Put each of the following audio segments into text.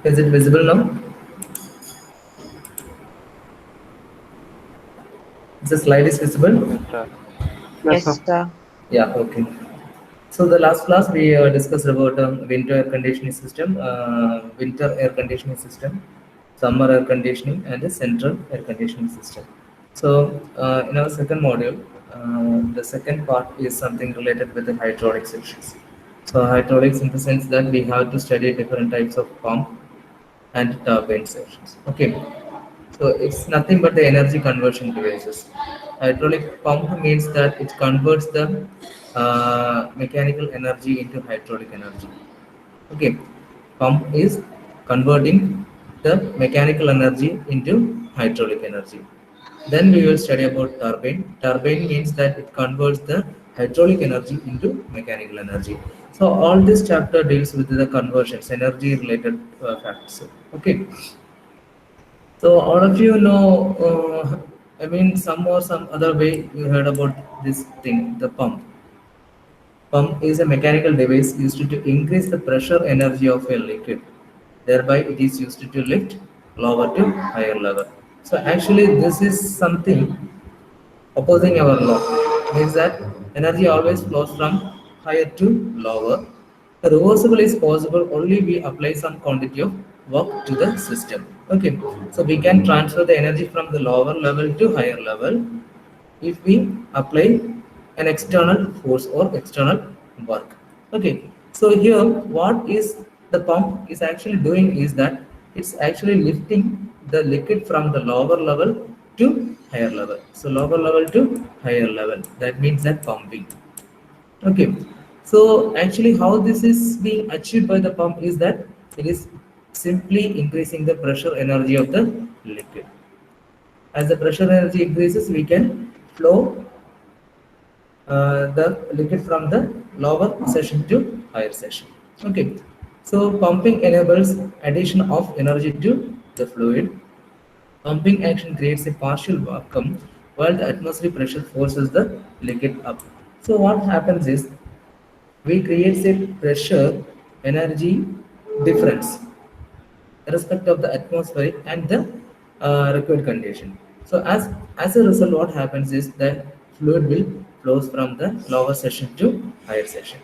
Is it visible now? The slide is visible? Yes, sir. Yes, Yes, sir. sir. Yeah, okay. So the last class we discussed about winter air conditioning system, winter air conditioning system, summer air conditioning, and a central air conditioning system. So in our second module, the second part is something related with the hydraulic sections. So hydraulics in the sense that we have to study different types of pump and turbine sections. Okay, so it's nothing but the energy conversion devices. Hydraulic pump means that it converts the mechanical energy into hydraulic energy. Okay, pump is converting the mechanical energy into hydraulic energy. Then we will study about turbine. Turbine means that it converts the hydraulic energy into mechanical energy. So all this chapter deals with the conversions, energy related facts. Okay. So all of you know, I mean, some or some other way you heard about this thing, the pump. Pump is a mechanical device used to increase the pressure energy of a liquid. Thereby, it is used to lift lower to higher level. So actually, this is something opposing our law. Means that energy always flows from higher to lower. The reversible is possible only we apply some quantity of work to the system. Okay, so we can transfer the energy from the lower level to higher level if we apply an external force or external work. Okay, so here what is the pump is actually doing is that it's actually lifting the liquid from the lower level to higher level. So lower level to higher level, that means that pumping. Okay, so actually how this is being achieved by the pump is that it is simply increasing the pressure energy of the liquid. As the pressure energy increases, we can flow the liquid from the lower section to higher section. Okay, so pumping enables addition of energy to the fluid. Pumping action creates a partial vacuum while the atmospheric pressure forces the liquid up. So what happens is we create a pressure energy difference irrespective of the atmosphere and the required condition. So as a result, what happens is that fluid will flows from the lower section to higher section.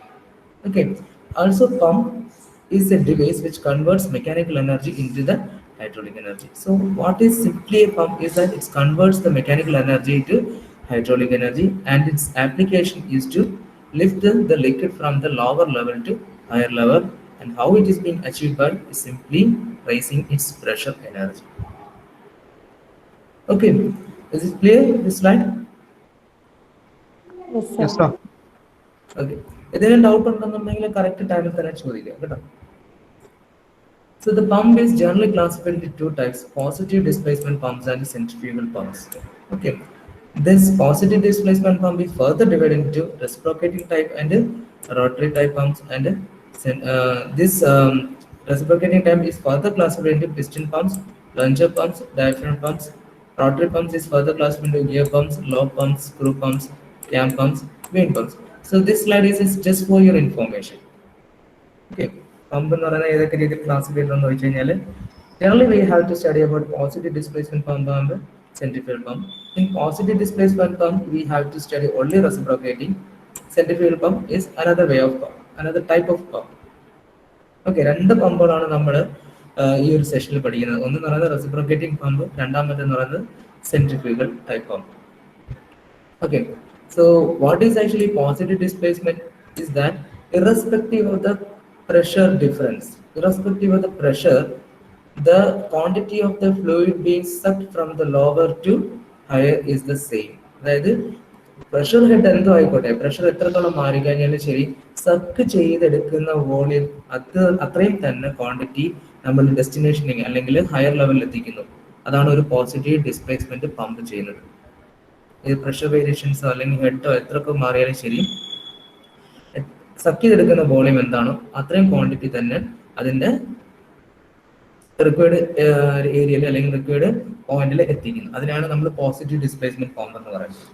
Okay. Also, pump is a device which converts mechanical energy into the hydraulic energy. So what is simply a pump is that it converts the mechanical energy into hydraulic energy, and its application is to lift the liquid from the lower level to higher level, and how it is being achieved by is simply raising its pressure energy. Okay, is it clear this slide? Yes, Yes, sir. sir. Okay. If doubt on correct time, so the pump is generally classified into two types: positive displacement pumps and centrifugal pumps. Okay. This positive displacement pump is further divided into reciprocating type and rotary type pumps, and this reciprocating type is further classified into piston pumps, plunger pumps, diaphragm pumps. Rotary pumps is further classified into gear pumps, lock pumps, screw pumps, cam pumps, vane pumps. So this slide is just for your information. Okay, pump എന്ന് പറയുന്ന ഏതൊക്കെ രീതിയിൽ classify ചെയ്തെന്ന് വെച്ച് കഴിഞ്ഞാൽ generally we have to study about positive displacement pump and centrifugal pump. In positive displacement pump, we have to study only reciprocating. Centrifugal pump is another way of pump, another type of pump. Okay, രണ്ട് പമ്പുകളാണ് നമ്മൾ ഈ ഒരു സെഷനിൽ പഠിക്കുന്നത്. ഒന്ന് എന്ന് പറയുന്നത് reciprocating pump, രണ്ടാമത്തെന്ന് പറയുന്നത് centrifugal type pump. Okay, so what is actually positive displacement is that irrespective of the pressure difference, irrespective of the pressure, the quantity of the fluid being sucked from the lower to higher is the same. അതായത് pressure head എന്തോ ആയിക്കോട്ടെ, pressure എത്രത്തോളം മാറിക്കഴിഞ്ഞാലും ശരി, suck ചെയ്തെടുക്കുന്ന volume അത്രയും തന്നെ quantity നമ്മൾ ഡെസ്റ്റിനേഷനിൽ അല്ലെങ്കിൽ ഹയർ ലെവലിൽ എത്തിക്കുന്നു. അതാണ് ഒരു പോസിറ്റീവ് ഡിസ്പ്ലേസ്മെന്റ് പമ്പ് ചെയ്യുന്നത്. പ്രഷർ വേരിയേഷൻസോ അല്ലെങ്കിൽ ഹെഡോ എത്രയൊക്കെ മാറിയാലും ശരി, സക്ക് ചെയ്തെടുക്കുന്ന വോളിയം എന്താണോ അത്രയും ക്വാണ്ടിറ്റി തന്നെ അതിന്റെ റിക്വയർഡ് ഏരിയയിൽ അല്ലെങ്കിൽ റിക്വയർഡ് പോയിന്റിൽ എത്തിക്കുന്നു. അതിനാണ് നമ്മൾ പോസിറ്റീവ് ഡിസ്പ്ലേസ്മെന്റ് പമ്പ് എന്ന് പറയുന്നത്.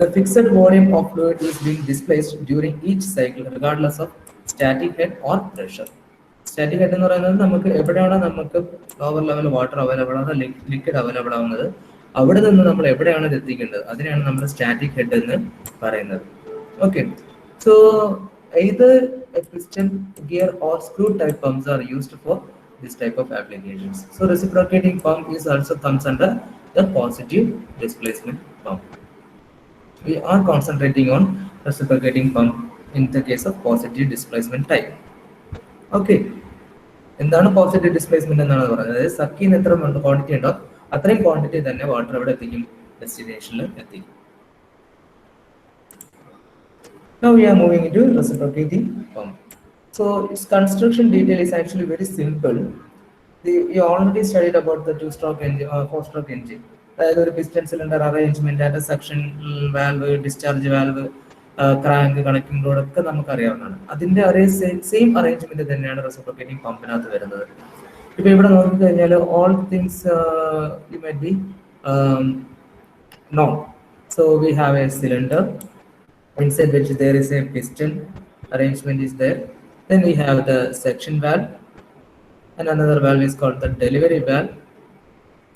The fixed volume of fluid is being displaced during each cycle regardless of static head or pressure. Static head എന്ന് പറയുന്നത് നമുക്ക് എവിടെയാണോ നമുക്ക് ലോവർ ലെവൽ വാട്ടർ അവൈലബിൾ ആണ്, ലിക്വിഡ് അവൈലബിൾ ആവുന്നത്, അവിടെ നിന്ന് നമ്മൾ എവിടെയാണ് ഇത് എത്തിക്കേണ്ടത് അതിനെയാണ് നമ്മൾ സ്റ്റാറ്റിക് ഹെഡ് എന്ന് പറയുന്നത്. Okay, so either a piston, gear or screw type pumps are used for this type of applications. So reciprocating pump is also comes under the positive displacement pump. We are concentrating on reciprocating pump in the case of positive displacement type. Okay, എന്താണ് positive displacement എന്നാണ് പറയുന്നത്? അതായത് സക്കിന് എത്ര quantity ഉണ്ടോ അത്രയും quantity തന്നെ water എവിടെ എത്തിക്കും? ഡെസ്റ്റിനേഷനിൽ എത്തിക്കും. Now we are moving into reciprocating pump. So its construction detail is actually very simple. You already studied about the two-stroke engine or four-stroke engine. അതായത് ഒരു പിസ്റ്റൺ സിലിണ്ടർ അറേഞ്ച്മെന്റ് ആയിട്ട് section valve, discharge valve, crank, connecting road ഒക്കെ നമുക്ക് അറിയാവുന്നതാണ്. അതിന്റെ ഒരേ same arrangement തന്നെയാണ് reciprocating പമ്പിനകത്ത് വരുന്നത്. ഇപ്പൊ ഇവിടെ നോക്കിക്കഴിഞ്ഞാൽ all things you might be known. So we have a cylinder inside which there is a piston arrangement is there. Then we have the section valve, and another valve is called the delivery valve.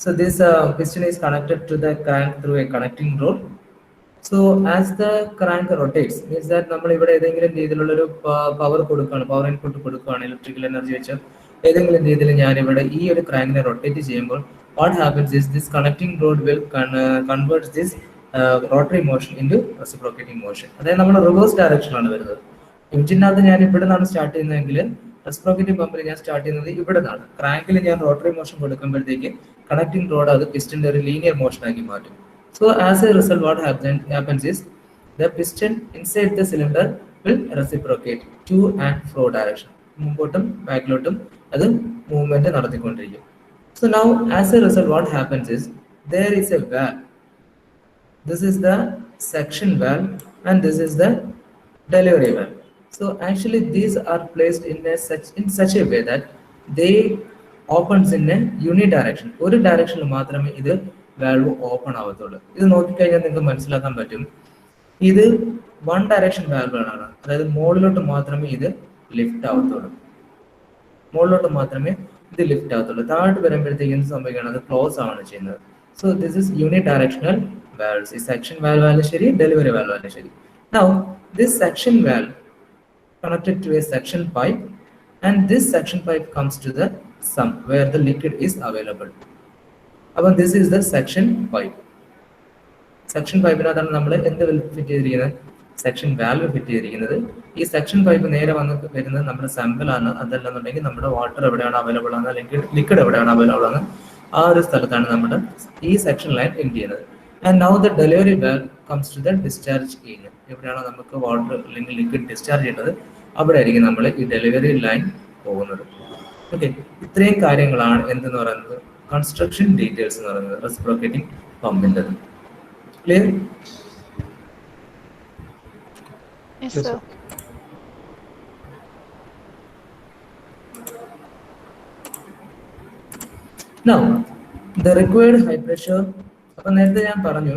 So this piston is connected to the crank through a connecting rod. So as the crank rotates, means that നമ്മൾ ഇവിടെ ഏതെങ്കിലും രീതിയിലുള്ള ഒരു power കൊടുക്കുകയാണ്, power input കൊടുക്കുകയാണ്, electrical energy വെച്ച് ഏതെങ്കിലും രീതിയിൽ ഞാൻ ഇവിടെ ഈ ഒരു ക്രാങ്കിനെ റൊട്ടേറ്റ് ചെയ്യുമ്പോൾ what happens is this connecting rod will convert this rotary motion into reciprocating motion. അതായത് നമ്മൾ റിവേഴ്സ് ഡയറക്ഷനിലാണ് വരുന്നത്. എഞ്ചിനകത്ത് ഞാൻ ഇവിടെ നിന്നാണ് സ്റ്റാർട്ട് ചെയ്യുന്നതെങ്കിൽ റെസിപ്രോക്കേറ്റിംഗ് പമ്പിൽ ഞാൻ സ്റ്റാർട്ട് ചെയ്യുന്നത് ഇവിടെ നിന്നാണ്. ക്രാങ്കിൽ ഞാൻ റോട്ടറി മോഷൻ കൊടുക്കുമ്പോഴത്തേക്ക് കണക്റ്റിംഗ് റോഡ് അത് പിസ്റ്റന്റെ ഒരു ലീനിയർ മോഷൻ ആക്കി മാറ്റും. So as a result what happens is the piston inside the cylinder will reciprocate to and fro direction. മുമ്പോട്ടും ബാക്കിലോട്ടും അത് movement നടത്തിക്കൊണ്ടിരിക്കും. So now as a result what happens is there is a valve. This is the section valve and this is the delivery valve. So actually these are placed in such a way that they opens in a unidirection. ഒരു ഡയറക്ഷനിൽ മാത്രമേ ഇത് valve open ആവത്തുള്ളൂ. ഇത് നോക്കിക്കഴിഞ്ഞാൽ നിങ്ങൾക്ക് മനസ്സിലാക്കാൻ പറ്റും, ഇത് വൺ ഡയറക്ഷൻ വാൽവുകളാണ്. അതായത് മുകളിലോട്ട് മാത്രമേ ഇത് ലിഫ്റ്റ് ആവത്തുള്ളൂ, മുകളിലോട്ട് മാത്രമേ ഇത് ലിഫ്റ്റ് ആവത്തുള്ളൂ. താഴോട്ട് വരുമ്പോഴത്തേക്ക് എന്ത് സംഭവിക്കുകയാണ്? അത് ക്ലോസ് ആണ് ചെയ്യുന്നത്. So this is unidirectional valves. ഈ സെക്ഷൻ വാൽവ് ആയാലും ശരി, ഡെലിവറി വാൽവ് ആയാലും ശരി. Now this section valve connected to a suction pipe, and this suction pipe comes to the sump where the liquid is available. Now this is the suction pipe. Suction pipe നാണ് നമ്മൾ എന്ത് fit ചെയ്തിരിക്കുന്നത്? Section valve fit ചെയ്തിരിക്കുന്നത്. ഈ suction pipe നേരെ വന്ന് വരുന്നത് നമ്മുടെ സമ്പിളാണ്. അതല്ലെന്നുണ്ടെങ്കിൽ നമ്മുടെ വാട്ടർ എവിടെയാണ് അവൈലബിൾ ആണ്, അല്ലെങ്കിൽ ലിക്വിഡ് എവിടെയാണ് അവൈലബിൾ ആണ്, ആ ഒരു സ്ഥലത്താണ് നമ്മുടെ ഈ സെക്ഷൻ ലൈൻ എൻഡ് ചെയ്യുന്നത്. And now the delivery valve comes to the discharge area. എവിടെയാണോ നമുക്ക് വാട്ടർ അല്ലെങ്കിൽ ലിക്വിഡ് ഡിസ്ചാർജ് ചെയ്യുന്നത് അവിടെ ആയിരിക്കും നമ്മൾ ഈ ഡെലിവറി ലൈൻ പോകുന്നത്. ഓക്കെ, ഇത്രയും കാര്യങ്ങളാണ് എന്തെന്ന് പറയുന്നത് കൺസ്ട്രക്ഷൻ ഡീറ്റെയിൽസ് എന്ന് പറയുന്നത് റെസിപ്രോക്കേറ്റിംഗ് പമ്പിൻ്റെ. Clear? Yes, sir. Now the required high pressure. അപ്പോൾ നേരത്തെ ഞാൻ പറഞ്ഞു,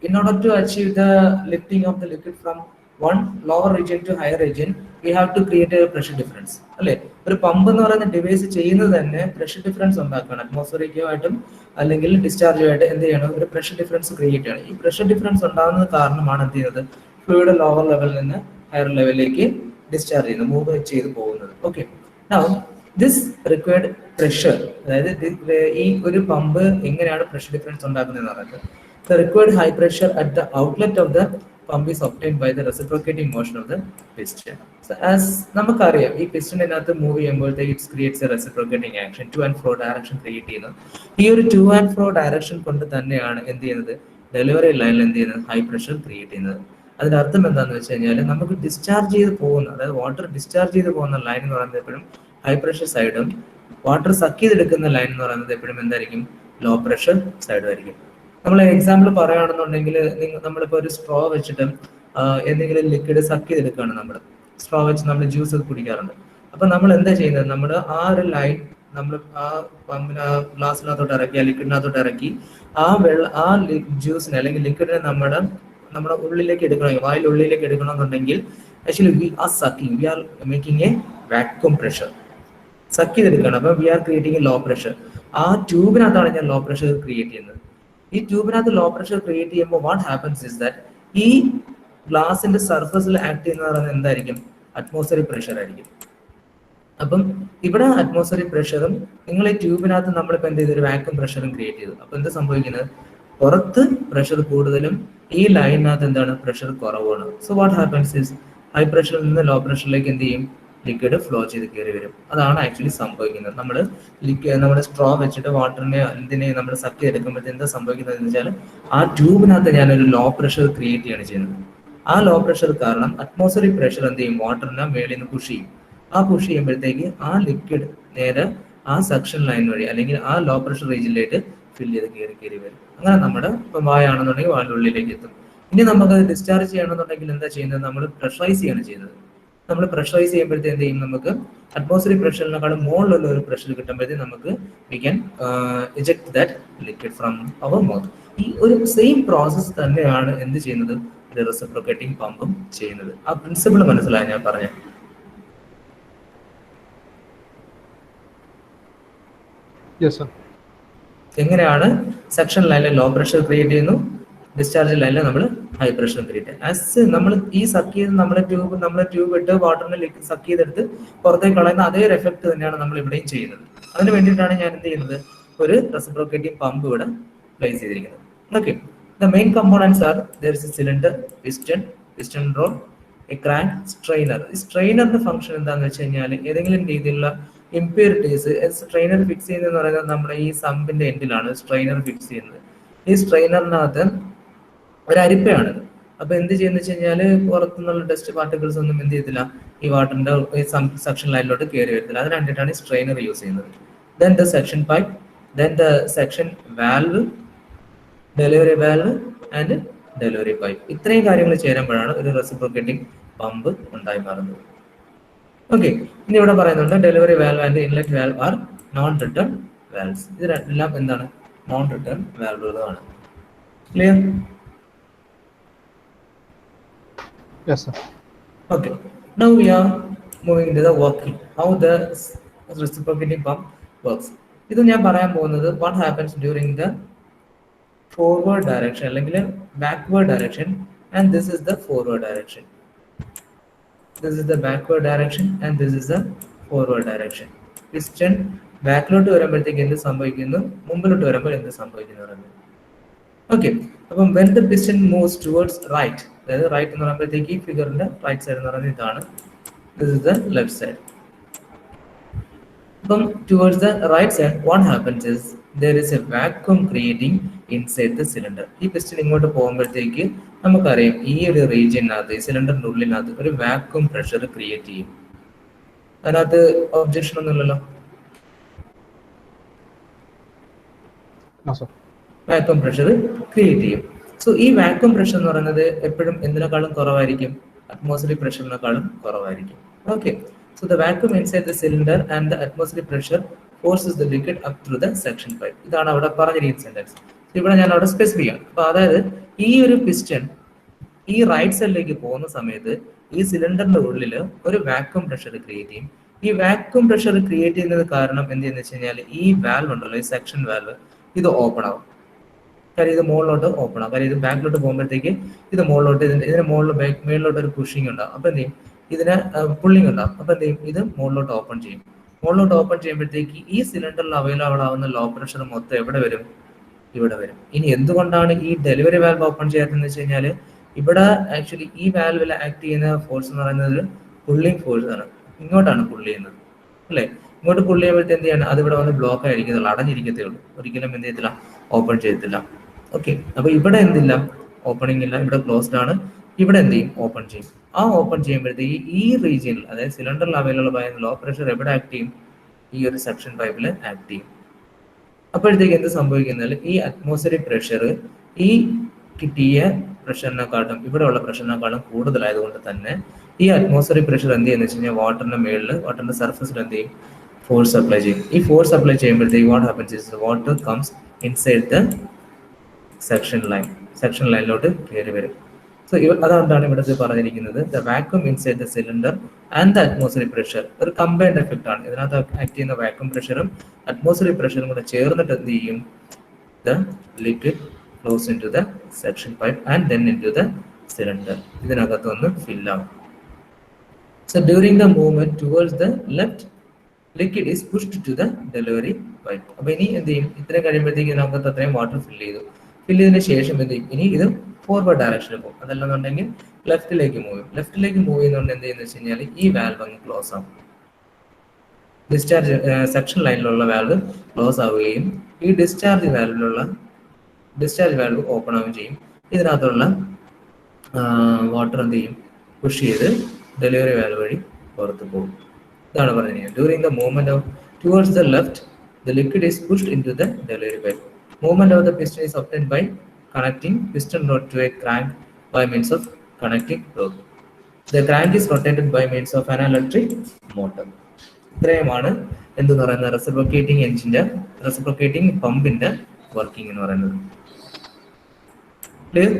in order to achieve the lifting of the liquid from one lower region to higher region, we have to create a pressure difference. അല്ലേ? ഒരു pump എന്ന് പറയുന്ന device ചെയ്യുന്നത് തന്നെ പ്രഷർ ഡിഫറൻസ് ഉണ്ടാക്കണം. അറ്റ്മോസ്ഫിയറിക്കുമായിട്ടും അല്ലെങ്കിൽ ഡിസ്ചാർജുമായിട്ട് എന്ത് ചെയ്യണം? ഒരു പ്രഷർ ഡിഫറൻസ് ക്രിയേറ്റ് ചെയ്യണം. ഈ പ്രഷർ ഡിഫറൻസ് ഉണ്ടാകുന്നത് കാരണമാണ് എന്ത് ചെയ്യുന്നത്? ഫ്ലൂയിഡ് ലോവർ ലെവലിൽ നിന്ന് ഹയർ ലെവലിലേക്ക് ഡിസ്ചാർജ് ചെയ്യുന്നത്, മൂവ് ചെയ്ത് പോകുന്നത്. Okay, now this required pressure, അതായത് ഈ ഒരു പമ്പ് എങ്ങനെയാണ് പ്രഷർ ഡിഫറൻസ് ഉണ്ടാക്കുന്നതെന്ന് പറയുന്നത്. The required high pressure at the outlet of the pump is obtained by the reciprocating motion of the piston. So as നമുക്കറിയാം, ഈ പിസ്റ്റണിനകത്ത് മൂവ് ചെയ്യുമ്പോഴത്തേക്ക് it creates A reciprocating action, two and fro direction create ചെയ്യുന്നത്. ഈ ഒരു two and fro direction കൊണ്ട് തന്നെയാണ് എന്ത് ചെയ്യുന്നത്? ഡെലിവറി ലൈനിൽ എന്ത് ചെയ്യുന്നത്? ഹൈ പ്രഷർ ക്രിയേറ്റ് ചെയ്യുന്നത്. അതിന്റെ അർത്ഥം എന്താണെന്ന് വെച്ച് കഴിഞ്ഞാൽ നമുക്ക് ഡിസ്ചാർജ് ചെയ്ത് പോകുന്ന, അതായത് വാട്ടർ ഡിസ്ചാർജ് ചെയ്ത് പോകുന്ന ലൈൻ എന്ന് പറയുന്നത് എപ്പോഴും ഹൈ പ്രഷർ സൈഡും വാട്ടർ സക്ക് ചെയ്തെടുക്കുന്ന ലൈൻ എന്ന് പറയുന്നത് എപ്പോഴും എന്തായിരിക്കും? ലോ പ്രഷർ സൈഡും ആയിരിക്കും. നമ്മൾ എക്സാമ്പിൾ പറയുകയാണെന്നുണ്ടെങ്കിൽ നമ്മളിപ്പോൾ ഒരു സ്ട്രോ വെച്ചിട്ട് എന്തെങ്കിലും ലിക്വിഡ് സക്ക് ചെയ്തെടുക്കുകയാണ്. നമ്മൾ സ്ട്രോ വെച്ച് നമ്മൾ ജ്യൂസ് ഒക്കെ കുടിക്കാറുണ്ട്. അപ്പൊ നമ്മൾ എന്താ ചെയ്യുന്നത്? നമ്മൾ ആ ഒരു ലൈൻ നമ്മൾ ആ പമ്പിന് ഗ്ലാസ്സിനകത്തോട്ട് ഇറക്കി, ആ ലിക്വിഡിനകത്തോട്ട് ഇറക്കി ആ ജ്യൂസിനെ അല്ലെങ്കിൽ ലിക്വിഡിനെ നമ്മുടെ ഉള്ളിലേക്ക് എടുക്കണമെങ്കിൽ, വായിൽ ഉള്ളിലേക്ക് എടുക്കണമെന്നുണ്ടെങ്കിൽ actually we are sucking, we are making a vacuum pressure. Suck ചെയ്തെടുക്കുകയാണ്. അപ്പൊ we are creating low pressure. ആ ട്യൂബിനകത്താണ് ഞാൻ ലോ പ്രഷർ ക്രിയേറ്റ് ചെയ്യുന്നത്. ഈ ട്യൂബിനകത്ത് ലോ പ്രഷർ ക്രിയേറ്റ് ചെയ്യുമ്പോൾ വാട്ട് ഹാപ്പൻസ് ഇസ് ദാറ്റ് ഈ ഗ്ലാസിന്റെ സർഫസിൽ ആക്ട് ചെയ്യുന്ന പറയുന്നത് എന്തായിരിക്കും? അറ്റ്മോസ്ഫിയറിക് പ്രഷർ ആയിരിക്കും. അപ്പം ഇവിടെ അറ്റ്മോസ്ഫിയറിക് പ്രഷറും നിങ്ങൾ ഈ ട്യൂബിനകത്ത് നമ്മളിപ്പോൾ എന്ത് ചെയ്തു? ഒരു വാക്യൂം പ്രഷറും ക്രിയേറ്റ് ചെയ്തു. അപ്പൊ എന്താ സംഭവിക്കുന്നത്? പുറത്ത് പ്രഷർ കൂടുതലും ഈ ലൈനിനകത്ത് എന്താണ്? പ്രഷർ കുറവാണ്. So what happens is high പ്രഷറിൽ നിന്ന് ലോ പ്രഷറിലേക്ക് എന്ത് ചെയ്യും? ലിക്വിഡ് ഫ്ലോ ചെയ്ത് കയറി വരും. അതാണ് ആക്ച്വലി സംഭവിക്കുന്നത്. നമ്മുടെ സ്ട്രോ വെച്ചിട്ട് വാട്ടറിനെ എന്തിനെയും നമ്മൾ സക്ക് ചെയ്തെടുക്കുമ്പോഴത്തെ എന്താ സംഭവിക്കുന്നത് എന്ന് വെച്ചാൽ ആ ട്യൂബിനകത്ത് ഞാനൊരു ലോ പ്രഷർ ക്രിയേറ്റ് ചെയ്യാണ് ചെയ്യുന്നത്. ആ ലോ പ്രഷർ കാരണം അറ്റ്മോസ്ഫിയറിക് പ്രഷർ എന്ത് ചെയ്യും? വാട്ടറിനെ മേളിൽ നിന്ന് പുഷ് ചെയ്യും. ആ പുഷ് ചെയ്യുമ്പോഴത്തേക്ക് ആ ലിക്വിഡ് നേരെ ആ സക്ഷൻ ലൈൻ വഴി അല്ലെങ്കിൽ ആ ലോ പ്രഷർ റീജിയനിലേക്ക് ഫില്ല് ചെയ്ത് കയറി വരും. അങ്ങനെ നമ്മുടെ ഇപ്പം വായാണെന്നുണ്ടെങ്കിൽ വായുടെ ഉള്ളിലേക്ക് എത്തും. ഇനി നമുക്ക് ഡിസ്ചാർജ് ചെയ്യണമെന്നുണ്ടെങ്കിൽ എന്താ ചെയ്യുന്നത്? നമ്മൾ പ്രഷറൈസ് ചെയ്യാണ് ചെയ്യുന്നത്. നമ്മൾ പ്രഷറൈസ് ചെയ്യുമ്പോഴത്തേക്ക് എന്ത് ചെയ്യും? നമുക്ക് അറ്റ്മോസ്ഫിയറിക് പ്രഷറിനെക്കാളും മുകളിലുള്ള ഒരു പ്രഷർ കിട്ടുമ്പോഴത്തേക്ക് നമുക്ക് we can eject that liquid from our mouth. ഈ ഒരു സെയിം പ്രോസസ്സ് തന്നെയാണ് എന്ത് ചെയ്യുന്നത്? ഒരു റെസിപ്രോക്കേറ്റിംഗ് പമ്പും ചെയ്യുന്നത്. ആ പ്രിൻസിപ്പിൾ മനസ്സിലായി ഞാൻ പറഞ്ഞത്? എങ്ങനെയാണ് സെക്ഷൻ ലൈനിൽ ലോ പ്രഷർ ക്രിയേറ്റ് ചെയ്യുന്നു, ഡിസ്ചാർജ് ലൈനിൽ നമ്മൾ ഹൈ പ്രഷർ ക്രിയേറ്റ് ചെയ്യുന്നത്. ആസ് നമ്മൾ ഈ സക്ക് ചെയ്ത് നമ്മളെ ട്യൂബ് ഇട്ട് വാട്ടറിനെ സക്ക് ചെയ്തെടുത്ത് പുറത്തേക്ക് കളയുന്ന അതേ ഒരു എഫക്ട് തന്നെയാണ് നമ്മൾ ഇവിടെയും ചെയ്യുന്നത്. അതിന് വേണ്ടിയിട്ടാണ് ഞാൻ എന്ത് ചെയ്യുന്നത്? ഒരു റെസിപ്രോക്കേറ്റിംഗ് പമ്പ് ഇവിടെ പ്ലേസ് ചെയ്തിരിക്കുന്നത്. Okay, the main components are there is A cylinder, piston road, A crank, strainer. ഈ സ്ട്രെയിനറിന്റെ ഫംഗ്ഷൻ എന്താണെന്ന് വെച്ച് കഴിഞ്ഞാൽ ഏതെങ്കിലും രീതിയിലുള്ള ഇംപ്യൂരിറ്റീസ് സ്ട്രെയിനർ ഫിക്സ് ചെയ്യുന്നത് പറയുന്നത് നമ്മുടെ ഈ സമ്പിന്റെ എൻഡിലാണ് സ്ട്രെയിനർ ഫിക്സ് ചെയ്യുന്നത്. ഈ സ്ട്രെയിനറിനകത്ത് ഒരു അരിപ്പയാണിത്. അപ്പൊ എന്ത് ചെയ്യുന്ന വെച്ച് കഴിഞ്ഞാല് പുറത്തുനിന്നുള്ള ഡസ്റ്റ് പാർട്ടിക്കിൾസ് ഒന്നും എന്ത് ചെയ്യത്തില്ല, ഈ വാട്ടറിന്റെ സക്ഷൻ ലൈനിലോട്ട് കയറി വരത്തില്ല. അതിന് വേണ്ടിയിട്ടാണ് ഈ സ്ട്രെയിനർ യൂസ് ചെയ്യുന്നത്. Then the suction pipe, then the section valve, delivery valve and delivery pipe. ഇത്രയും കാര്യങ്ങൾ ചേരുമ്പോഴാണ് ഒരു റെസിപ്രോക്കേറ്റിംഗ് പമ്പ് ഉണ്ടായി മാറുന്നത്. ഓക്കെ, ഇനി ഇവിടെ പറയുന്നുണ്ട് delivery valve and inlet valve are non return valves. ഇതിലെല്ലാം എന്താണ്? നോൺ റിട്ടേൺ വാൽവുകളാണ്. Clear? Yes, sir. Okay, now we are moving into the working, how the reciprocating pump works. ഇത് ഞാൻ പറയാൻ പോകുന്നത് what happens during the forward direction അല്ലെങ്കിൽ backward direction, and this is the forward direction. This is the backward direction and this is the forward direction. Piston ബാക്കിലോട്ട് വരുമ്പോഴത്തേക്ക് എന്ത് സംഭവിക്കുന്നു, മുമ്പിലോട്ട് വരുമ്പോൾ എന്ത് സംഭവിക്കുന്നു? ഓക്കെ, അപ്പം when the piston moves towards right, അതായത് റൈറ്റ് എന്ന് പറയുമ്പോഴത്തേക്ക് ഈ ഫിഗറിന്റെ റൈറ്റ് സൈഡ് എന്ന് പറയുന്നത് ഇതാണ്, this is the left side. അപ്പം towards the right side what happens is there is a vacuum creating inside the cylinder. ഈ പിസ്റ്റൺ ഇങ്ങോട്ട് പോകുമ്പോഴത്തേക്ക് നമുക്കറിയാം ഈ ഒരു റീജിയനകത്ത്, ഈ സിലിണ്ടറിന്റെ ഉള്ളിനകത്ത് ഒരു വാക്യൂം പ്രഷർ ക്രിയേറ്റ് ചെയ്യും. അതിനകത്ത് ഒബ്ജക്ഷൻ ഒന്നുമില്ലല്ലോ? വാക്യൂം പ്രഷർ ക്രിയേറ്റ് ചെയ്യും. സോ ഈ വാക്യൂം പ്രഷർ എന്ന് പറയുന്നത് എപ്പോഴും എന്തിനേക്കാളും കുറവായിരിക്കും? അറ്റ്മോസ്ഫിയറിക് പ്രഷറിനേക്കാളും കുറവായിരിക്കും. Okay, so the vacuum inside the cylinder and the atmospheric pressure forces the liquid up through the suction pipe. ഇതാണ് അവിടെ പറഞ്ഞിരിക്കുന്ന സെന്റൻസ്. ഇവിടെ ഞാൻ അവിടെ സ്പെസിഫൈ ചെയ്യാം. അപ്പൊ അതായത് ഈ ഒരു പിസ്റ്റൺ ഈ റൈറ്റ് സൈഡിലേക്ക് പോകുന്ന സമയത്ത് ഈ സിലിണ്ടറിന്റെ ഉള്ളിൽ ഒരു വാക്യൂം പ്രഷർ ക്രിയേറ്റ് ചെയ്യും. ഈ വാക്യൂം പ്രഷർ ക്രിയേറ്റ് ചെയ്യുന്നത് കാരണം എന്ത് ചെയ്യുന്ന വെച്ച് കഴിഞ്ഞാൽ ഈ വാൽവ് ഉണ്ടല്ലോ, ഈ സെക്ഷൻ വാൽവ്, ഇത് ഓപ്പൺ ആവും. കാര്യം ഇത് മുകളിലോട്ട് ഓപ്പൺ ആവും. കാര്യം ഇത് ബാക്കിലോട്ട് പോകുമ്പോഴത്തേക്ക് ഇത് മുകളിലോട്ട്, ഇതിന് മുകളിലോട്ട് ഒരു പുഷിങ് ഉണ്ടാവും. അപ്പൊ എന്ത് ചെയ്യും? ഇതിന് പുള്ളിങ് ഉണ്ടാവും. അപ്പൊ എന്ത് ചെയ്യും? ഇത് മുകളിലോട്ട് ഓപ്പൺ ചെയ്യും. മുകളിലോട്ട് ഓപ്പൺ ചെയ്യുമ്പോഴത്തേക്ക് ഈ സിലിണ്ടറിൽ അവൈലബിൾ ആവുന്ന ലോ പ്രഷർ മൊത്തം എവിടെ വരും? ഇവിടെ വരും. ഇനി എന്തുകൊണ്ടാണ് ഈ ഡെലിവറി വാൽവ് ഓപ്പൺ ചെയ്യാത്തതെന്ന് വെച്ച് കഴിഞ്ഞാൽ ഇവിടെ ആക്ച്വലി ഈ വാൽവിൽ ആക്ട് ചെയ്യുന്ന ഫോഴ്സ് എന്ന് പറയുന്നത് പുള്ളിങ് ഫോഴ്സ് ആണ്. ഇങ്ങോട്ടാണ് പുള്ളി ചെയ്യുന്നത് അല്ലേ? ഇങ്ങോട്ട് പുള്ളി ചെയ്യുമ്പോഴത്തെ എന്ത് ചെയ്യാണ്? അത് ഇവിടെ വന്ന് ബ്ലോക്ക് ആയിരിക്കത്തുള്ളൂ, അടഞ്ഞിരിക്കത്തേ ഉള്ളൂ. ഒരിക്കലും എന്ത് ചെയ്യത്തില്ല? ഓപ്പൺ ചെയ്യത്തില്ല. ഓക്കെ, അപ്പൊ ഇവിടെ എന്തില്ല? ഓപ്പണിംഗ് ഇല്ല, ഇവിടെ ക്ലോസ്ഡ് ആണ്. ഇവിടെ എന്ത് ചെയ്യും? ഓപ്പൺ ചെയ്യും. ആ ഓപ്പൺ ചെയ്യുമ്പോഴത്തേക്ക് ഈ റീജിയനിൽ, അതായത് സിലിണ്ടറിൽ അവൈലബിൾ ആയ ലോ പ്രഷർ എവിടെ ആക്ട് ചെയ്യും? ഈ ഒരു സെക്ഷൻ പൈപ്പിൽ ആക്ട് ചെയ്യും. അപ്പോഴത്തേക്ക് എന്ത് സംഭവിക്കുന്നത്? ഈ അറ്റ്മോസ്ഫിയറിക് പ്രഷർ ഈ കിട്ടിയ പ്രഷറിനെക്കാട്ടും ഇവിടെയുള്ള പ്രഷറിനെക്കാളും കൂടുതലായതുകൊണ്ട് തന്നെ ഈ അറ്റ്മോസ്ഫിയറിക് പ്രഷർ എന്ത് ചെയ്യുന്ന വെച്ച് കഴിഞ്ഞാൽ വാട്ടറിന്റെ മേളിൽ, വാട്ടറിന്റെ സർഫസിൽ എന്ത് ചെയ്യും? ഫോഴ്സ് അപ്ലൈ ചെയ്യും. ഈ ഫോഴ്സ് അപ്ലൈ ചെയ്യുമ്പോഴത്തേക്ക് what happens is water comes inside the suction line. Suction ലൈനിലോട്ട് കയറി വരും. സോ അതുകൊണ്ടാണ് ഇവിടുത്തെ പറഞ്ഞിരിക്കുന്നത് the vacuum inside the cylinder and the atmospheric pressure ഒരു കമ്പൈൻഡ് എഫക്റ്റ് ആണ്. ഇതിനകത്ത് ആക്ട് ചെയ്യുന്ന വാക്യൂം പ്രഷറും അറ്റ്മോസ്ഫിയറിക് പ്രഷറും കൂടെ ചേർന്നിട്ട് എന്ത് ചെയ്യും, the liquid flows into the suction pipe and then into the cylinder. ഇതിനകത്തൊന്ന് fill ആവും. So during the movement towards the left, liquid is pushed to the delivery pipe. അപ്പൊ ഇനി എന്ത് ചെയ്യും, ഇത്രയും കഴിയുമ്പോഴത്തേക്ക് ഇതിനകത്ത് അത്രയും വാട്ടർ ഫില്ല് ചെയ്തു. ഫില്ല് ചെയ്തതിന് ശേഷം എന്ത് ചെയ്യും, ഇനി ഇത് ഫോർവേഡ് ഡയറക്ഷനിൽ പോകും. അതല്ലെന്നുണ്ടെങ്കിൽ ലെഫ്റ്റിലേക്ക് മൂവ് ചെയ്യും. ലെഫ്റ്റിലേക്ക് മൂവ് ചെയ്യുന്നതുകൊണ്ട് എന്ത് ചെയ്യുന്നത് വെച്ച് കഴിഞ്ഞാൽ ഈ വാൽവ് അങ്ങ് ക്ലോസ് ആവും. ഡിസ്ചാർജ് സെക്ഷൻ ലൈനിലുള്ള വാൽവ് ക്ലോസ് ആവുകയും ഈ ഡിസ്ചാർജ് വാൽവ് ഓപ്പൺ ആവുകയും ചെയ്യും. ഇതിനകത്തുള്ള വാട്ടർ എന്ത് ചെയ്യും, പുഷ് ചെയ്ത് ഡെലിവറി വാൽവ് വഴി പുറത്ത് പോകും. ഇതാണ് പറഞ്ഞിരിക്കുന്നത്. During the movement of towards the left the liquid is pushed into the delivery pipe. Movement of the piston is obtained by connecting piston rod to a crank by means of connecting rod. The crank is rotated by means of an electric motor. ഇത്രയുമാണ് എന്തെന്ന് പറയുന്നത് reciprocating പമ്പിന്റെ working എന്ന് പറയുന്നത്. Clear?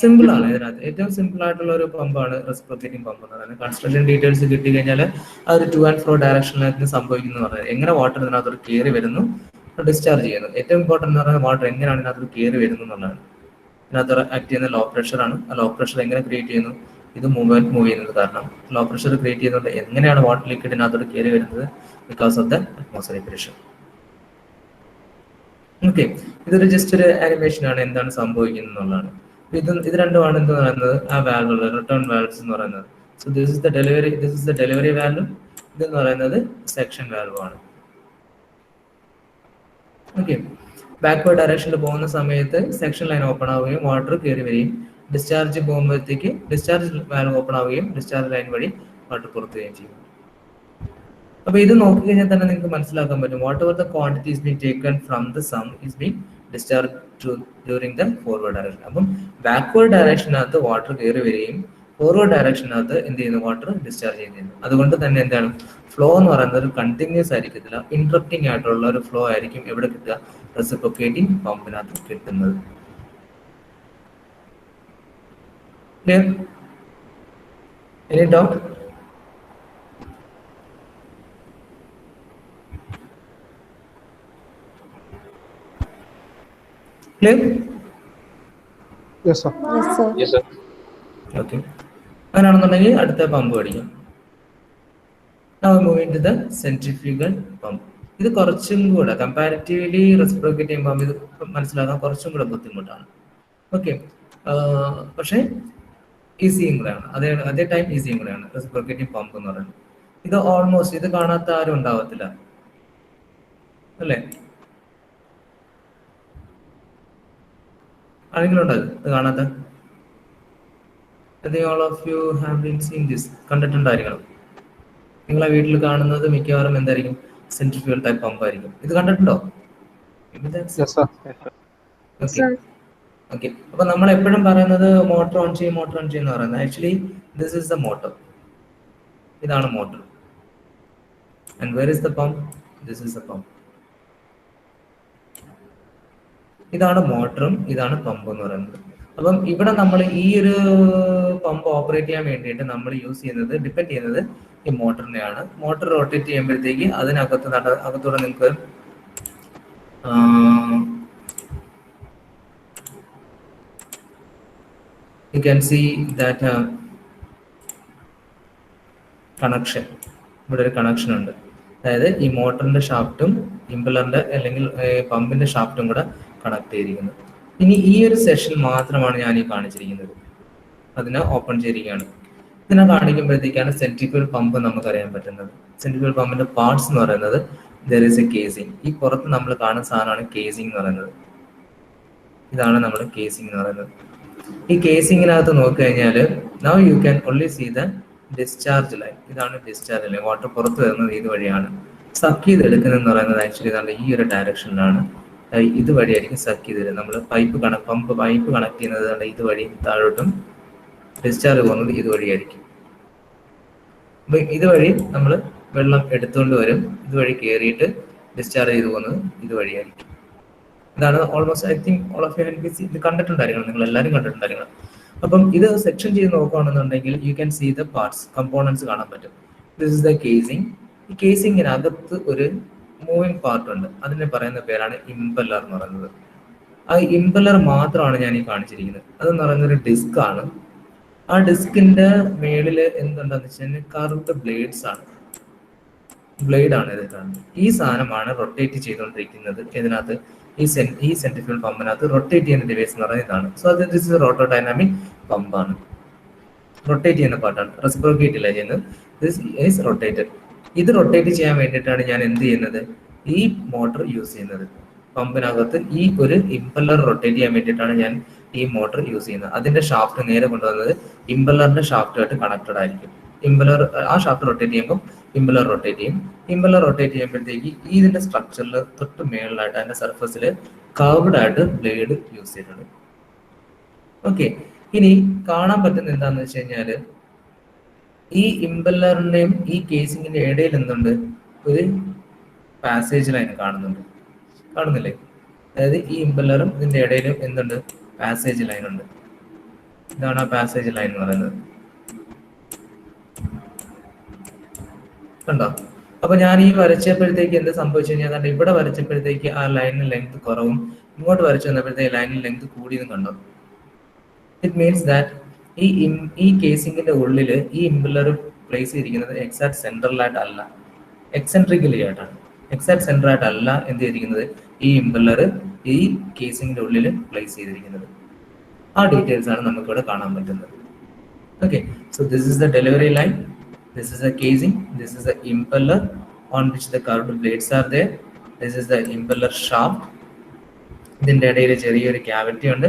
Simple ആണ്. ഇതിനകത്ത് ഏറ്റവും simple ആയിട്ടുള്ള ഒരു പമ്പാണ് റെസിപ്രോക്കേറ്റിംഗ് പമ്പ് എന്ന് പറയുന്നത്. കൺസ്ട്രക്ഷൻ ഡീറ്റെയിൽസ് കിട്ടി കഴിഞ്ഞാൽ അത് ടു ആൻഡ് ഫ്രോ ഡയറക്ഷനിലേക്ക് സംഭവിക്കുന്നു പറയുന്നത്. എങ്ങനെ വാട്ടർ ഇതിനകത്തോട് കയറി വരുന്നു, ഡിസ്ചാർജ് ചെയ്യുന്നു. ഏറ്റവും ഇമ്പോർട്ടൻ്റ് എന്ന് പറയുന്നത് വാട്ടർ എങ്ങനെയാണ് ഇതിനകത്തോട് കയറി വരുന്നു എന്നുള്ളതാണ്. ഇതിനകത്ത് ആക്ട് ചെയ്യുന്ന ലോ പ്രഷറാണ്. ആ ലോ പ്രഷർ എങ്ങനെ ക്രിയേറ്റ് ചെയ്യുന്നു, ഇത് മൂവ് ചെയ്യുന്നത് കാരണം ലോ പ്രഷർ ക്രിയേറ്റ് ചെയ്യുന്നത് എങ്ങനെയാണ് വാട്ടർ ലിക്വിഡിനകത്തോട് കയറി വരുന്നത്, because of the atmospheric pressure. Okay, ഇതൊരു ജസ്റ്റ് ഒരു ആനിമേഷൻ ആണ്, എന്താണ് സംഭവിക്കുന്നത് എന്നുള്ളതാണ്. ഇത് രണ്ടുമാണ് എന്ത് പറയുന്നത്, ആ വാൽവുകൾ, റിട്ടേൺ വാൽവ്സ് എന്ന് പറയുന്നത്. So this is the delivery valve, ഇതെന്ന് പറയുന്നത് സെക്ഷൻ വാൽവ് ആണ്. ഓക്കെ, ബാക്ക്വേർഡ് ഡയറക്ഷനിൽ പോകുന്ന സമയത്ത് സെക്ഷൻ ലൈൻ ഓപ്പൺ ആവുകയും വാട്ടർ കയറി വരികയും ഡിസ്ചാർജ് പോകുമ്പോഴത്തേക്ക് ഡിസ്ചാർജ് വാൽവ് ഓപ്പൺ ആവുകയും ഡിസ്ചാർജ് ലൈൻ വഴി വാട്ടർ പുറത്തു വരികയും ചെയ്യും. അപ്പൊ ഇത് നോക്കിക്കഴിഞ്ഞാൽ തന്നെ നിങ്ങൾക്ക് മനസ്സിലാക്കാൻ പറ്റും, what ever the quantity is being taken from the sum is being discharge during the forward direction. അപ്പം ബാക്ക്വേർഡ് ഡയറക്ഷനകത്ത് വാട്ടർ കയറി വരികയും ഫോർവേഡ് ഡയറക്ഷനകത്ത് എന്ത് ചെയ്യുന്നു, വാട്ടർ ഡിസ്ചാർജ് ചെയ്യുന്നു. അതുകൊണ്ട് തന്നെ എന്താണ്, ഫ്ലോ എന്ന് പറയുന്നത് ഒരു കണ്ടിന്യൂസ് ആയിരിക്കത്തില്ല, ഇന്ററപ്റ്റിംഗ് ആയിട്ടുള്ള ഒരു ഫ്ലോ ആയിരിക്കും എവിടെ കിട്ടുക, റെസിപ്രോക്കേറ്റിംഗ് പമ്പിനകത്ത് കിട്ടുന്നത്. Clear? Any doubt? Clear? Yes, sir. Yes, sir. Okay. അങ്ങനെയാണെന്നുണ്ടെങ്കിൽ അടുത്ത പമ്പ് പഠിക്കാം. Now moving to the centrifugal pump. ഇത് കുറച്ചും കൂടെ കമ്പാരിറ്റീവ്ലി റെസിപ്രോക്കേറ്റിംഗ് പമ്പ് ഇത് മനസ്സിലാക്കാൻ കുറച്ചും കൂടെ ബുദ്ധിമുട്ടാണ്. ഓക്കെ, പക്ഷേ ഈസിയും കൂടെയാണ്, അതേ ടൈം ഈസിയും കൂടെയാണ് റെസിപ്രോക്കേറ്റിംഗ് പമ്പ് എന്ന് പറയുന്നത്. ഇത് ഓൾമോസ്റ്റ് ഇത് കാണാത്ത ആരും ഉണ്ടാവത്തില്ല അല്ലേ? ആരെങ്കിലും ഉണ്ടോ ഇത് കാണാത്ത? all of you have been seen this, കണ്ടിട്ടുണ്ടായിരിക്കണം. നിങ്ങളെ വീട്ടിൽ കാണുന്നത് മിക്കവാറും എന്തായിരിക്കും, സെൻട്രിഫ്യൂഗൽ ടൈപ്പ് പമ്പ് ആയിരിക്കും. ഇത് കണ്ടിട്ടുണ്ടോ? ഓക്കെ, അപ്പൊ നമ്മൾ എപ്പോഴും പറയുന്നത് മോട്ടർ ഓൺ ചെയ്യും എന്ന് പറയുന്നത്, actually this is the motor. ഇതാണ് motor. And where is the pump? This is the pump. ഇതാണ് മോട്ടറും ഇതാണ് പമ്പ് എന്ന് പറയുന്നത്. അപ്പം ഇവിടെ നമ്മൾ ഈ ഒരു പമ്പ് ഓപ്പറേറ്റ് ചെയ്യാൻ വേണ്ടിയിട്ട് നമ്മൾ യൂസ് ചെയ്യുന്നത്, ഡിപ്പെൻഡ് ചെയ്യുന്നത് ഈ മോട്ടറിനെയാണ്. മോട്ടർ റൊട്ടേറ്റ് ചെയ്യുമ്പോഴത്തേക്ക് അകത്തൂടെ നിങ്ങൾക്ക് you can see that connection, ഇവിടെ ഒരു കണക്ഷൻ ഉണ്ട്. അതായത് ഈ മോട്ടറിന്റെ ഷാഫ്റ്റും ഇമ്പലറിന്റെ അല്ലെങ്കിൽ പമ്പിന്റെ ഷാഫ്റ്റും കൂടെ കണക്ട് ചെയ്തിരിക്കുന്നു. ഇനി ഈ ഒരു സെഷൻ മാത്രമാണ് ഞാൻ ഈ കാണിച്ചിരിക്കുന്നത്, അതിനെ ഓപ്പൺ ചെയ്തിരിക്കുകയാണ്. ഇതിനെ കാണിക്കുമ്പോഴത്തേക്കാണ് സെൻട്രിഫ്യൂഗൽ പമ്പ് നമുക്കറിയാൻ പറ്റുന്നത്. സെൻട്രിഫ്യൂഗൽ പമ്പിന്റെ പാർട്സ് എന്ന് പറയുന്നത് there is a casing. ഈ പുറത്ത് നമ്മൾ കാണുന്ന സാധനമാണ് കേസിംഗ് എന്ന് പറയുന്നത്. ഇതാണ് നമ്മുടെ കേസിംഗ് എന്ന് പറയുന്നത്. ഈ കേസിങ്ങിനകത്ത് നോക്കിക്കഴിഞ്ഞാൽ now you can only see the discharge line. ഇതാണ് ഡിസ്ചാർജ് ലൈൻ. വാട്ടർ പുറത്ത് വരുന്നത് ഇതുവഴിയാണ്. സക്ക് ചെയ്ത് എടുക്കുന്നതെന്ന് പറയുന്നത് ആക്ച്വലി ഇതാണ് ഈ ഒരു ഡയറക്ഷനിലാണ്. ഇതുവഴിയായിരിക്കും സക്ക് ചെയ്ത് തരുന്നത്. നമ്മൾ പൈപ്പ് കണക്ട് ചെയ്യുന്നത് ഇതുവഴി താഴോട്ടും, ഡിസ്ചാർജ് പോകുന്നത് ഇതുവഴിയായിരിക്കും. അപ്പൊ ഇതുവഴി നമ്മൾ വെള്ളം എടുത്തുകൊണ്ട് വരും, ഇതുവഴി കയറിയിട്ട് ഡിസ്ചാർജ് ചെയ്ത് പോകുന്നത് ഇതുവഴിയായിരിക്കും. ഇതാണ് almost I think all of you ഇത് കണ്ടിട്ടുണ്ടായിരിക്കണം, നിങ്ങൾ എല്ലാവരും കണ്ടിട്ടുണ്ടായിരിക്കണം. അപ്പം ഇത് സെക്ഷൻ ചെയ്ത് നോക്കുകയാണെന്നുണ്ടെങ്കിൽ you can see the parts, components കാണാൻ പറ്റും. This is the casing. ഈ കേസിങ്ങിനകത്ത് ഒരു മൂവിങ് പാർട്ട് ഉണ്ട്, അതിനെ പറയുന്ന പേരാണ് ഇമ്പല്ലർ എന്ന് പറയുന്നത്. ആ ഇമ്പല്ലർ മാത്രമാണ് ഞാൻ ഈ കാണിച്ചിരിക്കുന്നത്. അതെന്ന് പറയുന്ന ഒരു ഡിസ്ക് ആണ്. ആ ഡിസ്കിന്റെ മേളിൽ എന്തുണ്ടെന്ന് വെച്ച് കഴിഞ്ഞാൽ കർവ്ഡ് ബ്ലേഡ്സ് ആണ്, ബ്ലേഡ് ആണ് ഇത് കാണുന്നത്. ഈ സാധനമാണ് റൊട്ടേറ്റ് ചെയ്തുകൊണ്ടിരിക്കുന്നത്. ഇതിനകത്ത് ഈ സെൻട്രിഫ്യൂഗൽ പമ്പിനകത്ത് റൊട്ടേറ്റ് ചെയ്യുന്ന ഡിവൈസ് എന്ന് പറയുന്നത് ഇതാണ്. സോ അത് ദിസ് ഇസ് റോട്ടോ ഡൈനാമിക് പമ്പാണ്, റൊട്ടേറ്റ് ചെയ്യുന്ന പാർട്ടാണ്, റെസിപ്രോക്കേറ്റ് ഇല്ല ചെയ്യുന്നത്. This is rotated. ഇത് റൊട്ടേറ്റ് ചെയ്യാൻ വേണ്ടിയിട്ടാണ് ഞാൻ എന്ത് ചെയ്യുന്നത്, ഈ മോട്ടർ യൂസ് ചെയ്യുന്നത്. പമ്പിനകത്ത് ഈ ഒരു ഇമ്പല്ലർ റൊട്ടേറ്റ് ചെയ്യാൻ വേണ്ടിയിട്ടാണ് ഞാൻ ഈ മോട്ടർ യൂസ് ചെയ്യുന്നത്. അതിന്റെ ഷാഫ്റ്റ് നേരെ കൊണ്ടുവന്നത് ഇമ്പല്ലറിന്റെ ഷാഫ്റ്റുമായിട്ട് കണക്റ്റഡ് ആയിരിക്കും. ഇമ്പല്ലർ ആ ഷാഫ്റ്റ് റൊട്ടേറ്റ് ചെയ്യുമ്പോൾ ഇമ്പല്ലർ റൊട്ടേറ്റ് ചെയ്യും. ഇമ്പല്ലർ റൊട്ടേറ്റ് ചെയ്യുമ്പോഴത്തേക്ക് ഇതിന്റെ സ്ട്രക്ചറിൽ തൊട്ട് മേളിലായിട്ട് അതിന്റെ സർഫസിൽ കർവ്ഡ് ആയിട്ട് ബ്ലേഡ് യൂസ് ചെയ്തിട്ടുണ്ട്. ഓക്കെ, ഇനി കാണാൻ പറ്റുന്ന എന്താണെന്ന് വെച്ച് കഴിഞ്ഞാൽ ഈ ഇമ്പല്ലറിന്റെയും ഈ കേസിങ്ങിന്റെ ഇടയിൽ എന്തുണ്ട്, ഒരു പാസേജ് ലൈൻ കാണുന്നുണ്ട്, കാണുന്നില്ലേ? അതായത് ഈ ഇമ്പല്ലറും ഇതിന്റെ ഇടയിലും എന്തുണ്ട്, പാസേജ് ലൈൻ ഉണ്ട്. ഇതാണ് ആ പാസേജ് ലൈൻ എന്ന് പറയുന്നത്, കണ്ടോ? അപ്പൊ ഞാൻ ഈ വരച്ചപ്പോഴത്തേക്ക് എന്ത് സംഭവിച്ചു കഴിഞ്ഞാൽ ഇവിടെ വരച്ചപ്പോഴത്തേക്ക് ആ ലൈനിന് ലെങ്ത് കുറവും, ഇങ്ങോട്ട് വരച്ചു വന്നപ്പോഴത്തേക്ക് ലൈനിന് ലെങ്ത് കൂടിയെന്ന് കണ്ടോ? ഇറ്റ് മീൻസ് ദാറ്റ് ഈ കേസിങ്ങിന്റെ ഉള്ളിൽ ഈ ഇമ്പല്ലർ പ്ലേസ് ചെയ്തിരിക്കുന്നത് എക്സാക്ട് സെൻട്രലായിട്ടല്ല, എക്സെൻട്രിക്കലി ആയിട്ടാണ്. എക്സാക്ട് സെന്റർ ആയിട്ടല്ല എന്ത് ചെയ്തിരിക്കുന്നത്, ഈ ഇമ്പല്ലർ ഈ കേസിങ്ങിന്റെ ഉള്ളിൽ പ്ലേസ് ചെയ്തിരിക്കുന്നത്. ആ ഡീറ്റെയിൽസ് ആണ് നമുക്ക് ഇവിടെ കാണാൻ പറ്റുന്നത്. Okay, so this is the delivery line, this is the casing, this is the impeller on which the curved blades are there, this is the impeller shaft. ഇതിന്റെ ഇടയിൽ ചെറിയൊരു ക്യാവിറ്റി ഉണ്ട്,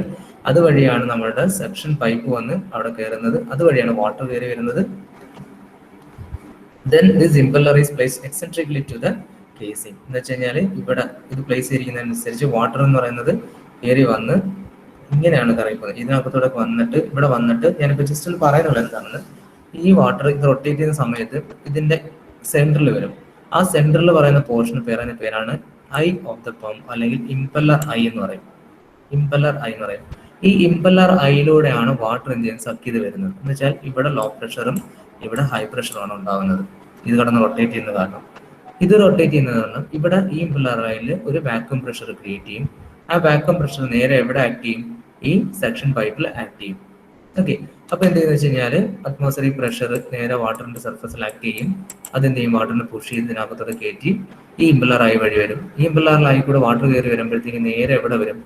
അതുവഴിയാണ് നമ്മളുടെ സെക്ഷൻ പൈപ്പ് വന്ന് അവിടെ കയറുന്നത്, അതുവഴിയാണ് വാട്ടർ കയറി വരുന്നത്. Then this impeller is placed eccentrically to the casing. എന്ന് വെച്ച് കഴിഞ്ഞാൽ ഇവിടെ ഇത് പ്ലേസ് ചെയ്തിരിക്കുന്നതനുസരിച്ച് വാട്ടർ എന്ന് പറയുന്നത് കയറി വന്ന് ഇങ്ങനെയാണ് കറങ്ങിപ്പോകുന്നത്. ഇതിനകത്തോടെ വന്നിട്ട് ഇവിടെ വന്നിട്ട് ഞാനിപ്പോൾ ജസ്റ്റ് ഒന്ന് പറയുന്നുള്ളൂ എന്താണെന്ന്. ഈ വാട്ടർ ഇത് റൊട്ടേറ്റ് ചെയ്യുന്ന സമയത്ത് ഇതിന്റെ സെന്ററിൽ വരും. ആ സെന്ററിൽ പറയുന്ന പോർഷൻ പേരാണ് ഐ ഓഫ് ദ പമ്പ്, അല്ലെങ്കിൽ ഇമ്പല്ലർ ഐ എന്ന് പറയും. ഇമ്പല്ലർ ഐ എന്ന് പറയും. ഈ ഇമ്പല്ലർ ഐയിലൂടെയാണ് വാട്ടർ എഞ്ചിൻ സക്ക് ചെയ്ത് വരുന്നത്. എന്ന് വെച്ചാൽ ഇവിടെ ലോ പ്രഷറും ഇവിടെ ഹൈ പ്രഷറുമാണ് ഉണ്ടാകുന്നത്. ഇത് കടന്ന് റൊട്ടേറ്റ് ചെയ്യുന്ന കാരണം, ഇത് റൊട്ടേറ്റ് ചെയ്യുന്നത് കാരണം ഇവിടെ ഈ ഇമ്പല്ലർ ഐയിൽ ഒരു വാക്യൂം പ്രഷർ ക്രിയേറ്റ് ചെയ്യും. ആ വാക്യൂം പ്രഷർ നേരെ എവിടെ ആക്ട് ചെയ്യും, ഈ സെക്ഷൻ പൈപ്പിൽ ആക്ട് ചെയ്യും. ഓക്കെ, അപ്പൊ എന്ത് ചെയ്യുന്ന വെച്ച് കഴിഞ്ഞാൽ അറ്റ്മോസ്ഫിയറിക് പ്രഷർ നേരെ വാട്ടറിന്റെ സർഫസിൽ ആക്ട് ചെയ്യും. അതെന്ത് ചെയ്യും, വാട്ടറിനെ പുഷ് ചെയ്ത് ഇതിനകത്തോടെ കയറ്റി ഈ ഇമ്പല്ലർ ഐ വഴി വരും. ഈ ഇമ്പല്ലർ ഐ കൂടെ വാട്ടർ കയറി വരുമ്പോഴത്തേക്ക് നേരെ എവിടെ വരും,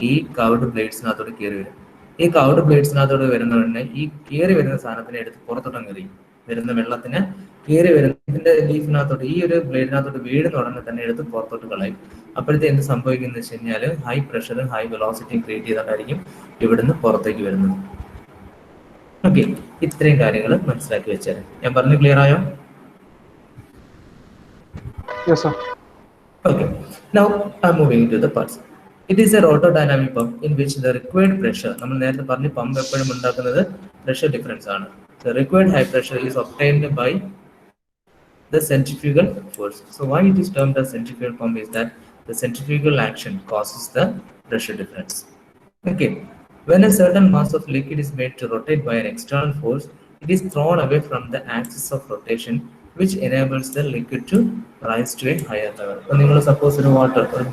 ഈ കർവ്ഡ് ബ്ലേഡ്സിനകത്തോടെ കയറി വരും. ഈ കർവ്ഡ് ബ്ലേഡ്സിനകത്തോടെ വരുന്നതുകൊണ്ട് ഈ കയറി വരുന്ന സാധനത്തിനെ എടുത്ത് പുറത്തോട്ടം കയറി വരുന്ന വെള്ളത്തിന് കയറി വരുന്ന ഇതിന്റെ ലീഫിനകത്തോട്ട് ഈ ഒരു ബ്ലേഡിനകത്തോട്ട് വീഴുന്ന ഉടനെ തന്നെ എടുത്ത് പുറത്തോട്ട് കളയും. അപ്പോഴത്തെ എന്ത് സംഭവിക്കുന്നത് വെച്ച് കഴിഞ്ഞാൽ ഹൈ പ്രഷറും ഹൈ വെലോസിറ്റിയും ക്രിയേറ്റ് ചെയ്തിട്ടായിരിക്കും ഇവിടുന്ന് പുറത്തേക്ക് വരുന്നത്. ഓക്കെ, ഇത്രയും കാര്യങ്ങൾ മനസ്സിലാക്കി വെച്ചാൽ ഞാൻ പറഞ്ഞു. ക്ലിയർ ആയോ? Yes, sir. Okay, now I'm moving to the parts. It is a rotodynamic pump in which the required pressure, നമ്മൾ നേരത്തെ പറഞ്ഞു പമ്പ് എപ്പോഴും ഉണ്ടാക്കുന്നത് പ്രഷർ ഡിഫറൻസ് ആണ്. The required high pressure is obtained by the centrifugal force. So why it is termed as centrifugal pump is that the centrifugal action causes the pressure difference. Okay, when a certain mass of liquid is made to rotate by an external force, it is thrown away from the axis of rotation, which enables the liquid to rise to a higher level. അപ്പോൾ നിങ്ങൾ suppose ഒരു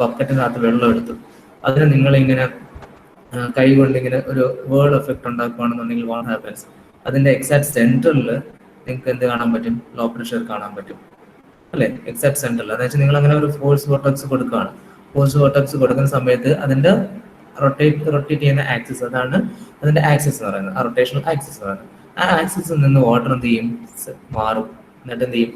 ബക്കറ്റിനകത്ത് വെള്ളം എടുത്തു, അതിന് നിങ്ങളിങ്ങനെ കൈ കൊണ്ടിങ്ങനെ ഒരു word effect ഉണ്ടാക്കുകയാണെന്നുണ്ടെങ്കിൽ what happens, അതിന്റെ എക്സാക്ട് സെന്ററിൽ നിങ്ങൾക്ക് എന്ത് കാണാൻ പറ്റും, ലോ പ്രഷർ കാണാൻ പറ്റും അല്ലെ? എക്സാക്ട് സെന്ററിൽ എന്ന് വെച്ചാൽ നിങ്ങൾ അങ്ങനെ ഒരു ഫോഴ്സ് വോർട്ടക്സ് കൊടുക്കുകയാണ്. ഫോഴ്സ് വോർട്ടക്സ് കൊടുക്കുന്ന സമയത്ത് അതിന്റെ റൊട്ടേറ്റ് ചെയ്യുന്ന ആക്സിസ്, അതാണ് അതിന്റെ ആക്സിസ് എന്ന് പറയുന്നത്, ആ റൊട്ടേഷണൽ ആക്സിസ് എന്ന് പറയുന്നത്. ആ ആക്സിസിൽ നിന്ന് വാട്ടർ എന്ത് ചെയ്യും, മാറും. എന്നിട്ട് എന്ത് ചെയ്യും,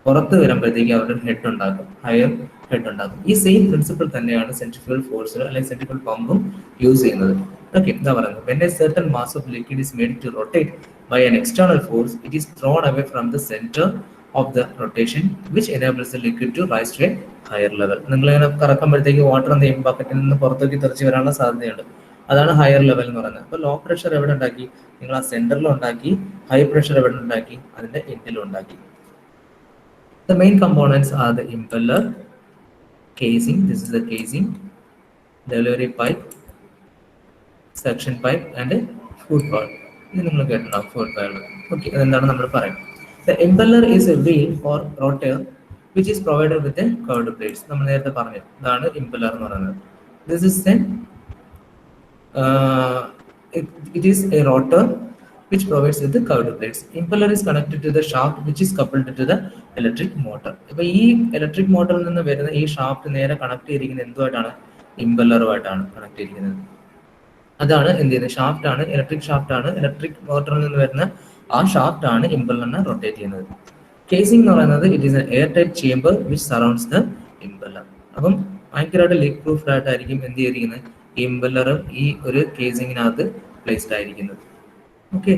പുറത്ത് വരുമ്പോഴത്തേക്ക് അവരുടെ ഹെഡ് ഉണ്ടാക്കും, ഹയർ ഹെഡ് ഉണ്ടാക്കും. ഈ സെയിം പ്രിൻസിപ്പിൾ തന്നെയാണ് സെൻട്രിഫ്യൂഗൽ ഫോഴ്സിൽ അല്ലെങ്കിൽ സെൻട്രിഫ്യൂഗൽ പമ്പും യൂസ് ചെയ്യുന്നത്. ഓക്കെ, എന്താ പറയുന്നത്, when a certain mass of liquid is made to rotate by an external force, it is thrown away from the center of the rotation, which enables the liquid to rise to a higher level. നിങ്ങൾ ഇങ്ങനെ കറക്കുമ്പോഴത്തേക്ക് water എന്ത് ചെയ്യും, ബക്കറ്റിൽ നിന്ന് പുറത്തേക്ക് തെറിച്ച് വരാനുള്ള സാധ്യതയുണ്ട്. അതാണ് ഹയർ ലെവൽ എന്ന് പറയുന്നത്. അപ്പോൾ ലോ പ്രഷർ എവിടെ ഉണ്ടാക്കി, നിങ്ങൾ ആ സെന്ററിലും ഉണ്ടാക്കി. ഹൈ പ്രഷർ എവിടെ ഉണ്ടാക്കി, അതിന്റെ എൻഡിലും ഉണ്ടാക്കി. The main components are the impeller, casing, this is the casing, delivery pipe, suction pipe, and a foot valve. ഇത് നിങ്ങൾ കേട്ടിട്ടുണ്ടാവും foot valve. ഓക്കെ, അതെന്താണ് നമ്മൾ പറയുന്നത്. The impeller is a wheel or rotor which is provided with a curved blades. നമ്മൾ നേരത്തെ പറഞ്ഞു, ഇതാണ് impeller എന്ന് പറയുന്നത്. This is then it is a rotor which provides with the curved blades. Impeller is connected to the shaft which is coupled to the electric motor. അപ്പോൾ ഈ electric മോട്ടറിൽ നിന്ന് വരുന്ന ഈ ഷാഫ്റ്റ് നേരെ കണക്ട് ചെയ്തിരിക്കുന്നത് എന്തുമായിട്ടാണ്? ഇമ്പല്ലറുമായിട്ടാണ് കണക്ട് ചെയ്തിരിക്കുന്നത്. അതാണ് എന്ത് ചെയ്യുന്നത്? ഷാഫ്റ്റ് ആണ്, ഇലക്ട്രിക് ഷാഫ്റ്റ് ആണ്. ഇലക്ട്രിക് മോട്ടറിൽ നിന്ന് വരുന്ന ആ ഷാഫ്റ്റ് ആണ് ഇമ്പല്ലറിനെ റൊട്ടേറ്റ് ചെയ്യുന്നത്. കേസിംഗ് എന്ന് പറയുന്നത് it is A air tight chamber which surrounds the impeller. അപ്പം ഭയങ്കരമായിട്ട് ലീക്ക് പ്രൂഫ്ഡ് ആയിട്ടായിരിക്കും എന്ത് ചെയ്തിരിക്കുന്നത്? ഈ ഇമ്പല്ലർ ഈ ഒരു കേസിങ്ങിനകത്ത് പ്ലേസ്ഡ് ആയിരിക്കുന്നത്. ഓക്കെ,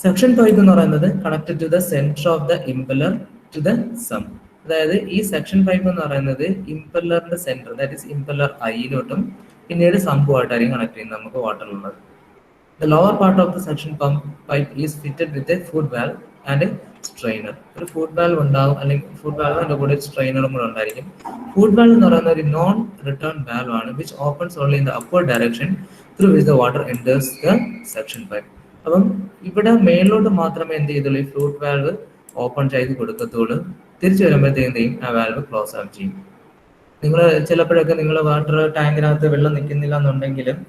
സെക്ഷൻ പൈപ്പ് എന്ന് പറയുന്നത് connected to the centre of the impeller to the sump. അതായത് ഈ സെക്ഷൻ പൈപ്പ് എന്ന് പറയുന്നത് ഇമ്പല്ലറിന്റെ സെന്റർ, ദാറ്റ് ഈസ് ഇമ്പല്ലർ ഐയിലോട്ടും പിന്നീട് സംഭവമായിട്ടായിരിക്കും കണക്ട് ചെയ്യുന്നത് നമുക്ക് വാട്ടറിലുള്ളത്. The lower part of the suction pump pipe is fitted with a foot valve and a strainer. ഒരു ഫുഡ് വാൽവ് ഉണ്ടാവും, അല്ലെങ്കിൽ ഫുഡ് വാൽവ് അതിന്റെ കൂടെ സ്ട്രെയിനറും കൂടെ ഉണ്ടായിരിക്കും. ഫുഡ് വാൽവ് എന്ന് പറയുന്ന ഒരു നോൺ റിട്ടേൺ വാൽവ് ആണ് which opens only in the upward direction through which the water enters the suction pipe. അപ്പം ഇവിടെ മേളിലോട്ട് മാത്രമേ എന്ത് ചെയ്തുള്ളൂ? ഈ ഫ്ലൂട്ട് വാൽവ് ഓപ്പൺ ചെയ്ത് കൊടുക്കത്തുള്ളൂ. തിരിച്ചു വരുമ്പോഴത്തേക്കും എന്ത് ചെയ്യും? ആ വാൽവ് ക്ലോസ് ആവും ചെയ്യും. നിങ്ങൾ ചിലപ്പോഴൊക്കെ നിങ്ങൾ വാട്ടർ ടാങ്കിനകത്ത് വെള്ളം നിൽക്കുന്നില്ല എന്നുണ്ടെങ്കിലും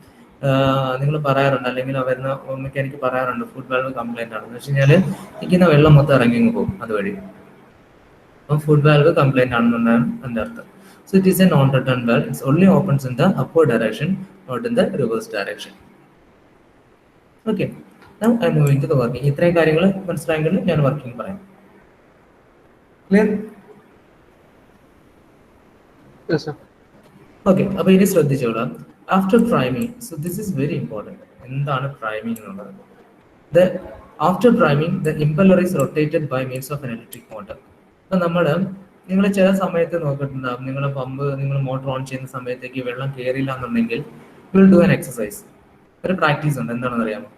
നിങ്ങൾ പറയാറുണ്ട്, അല്ലെങ്കിൽ വരുന്ന മെക്കാനിക്ക് പറയാറുണ്ട് ഫുഡ് വാൽവ് കംപ്ലൈന്റ് ആണെന്ന് വെച്ച് കഴിഞ്ഞാൽ നിൽക്കുന്ന വെള്ളം മൊത്തം ഇറങ്ങി പോകും അതുവഴി. അപ്പം ഫുഡ് വാൽവ് കംപ്ലൈന്റ് ആണെന്നാണ് എൻ്റെ അർത്ഥം. So it is a non return valve. It's only opens in the upward direction, not in the reverse direction. Okay, now I am moving to the working. ഇത്രയും കാര്യങ്ങൾ മനസ്സിലായെങ്കിൽ ഞാൻ വർക്കിംഗ് പറയാം. Clear? Yes, sir. Okay, അപ്പൊ ഇനി ശ്രദ്ധിച്ചോളാം. After priming, so this is very important. എന്താണ് priming എന്നുള്ളത്? After priming the impeller is rotated by means of an electric motor. അപ്പൊ നിങ്ങൾ ചില സമയത്ത് നോക്കിയിട്ടുണ്ടാവും, നിങ്ങളുടെ പമ്പ് നിങ്ങൾ മോട്ടർ ഓൺ ചെയ്യുന്ന സമയത്തേക്ക് വെള്ളം കയറിയില്ല എന്നുണ്ടെങ്കിൽ you will do an exercise. ഒരു പ്രാക്ടീസ് ഉണ്ട്, എന്താണെന്ന് അറിയാമോ?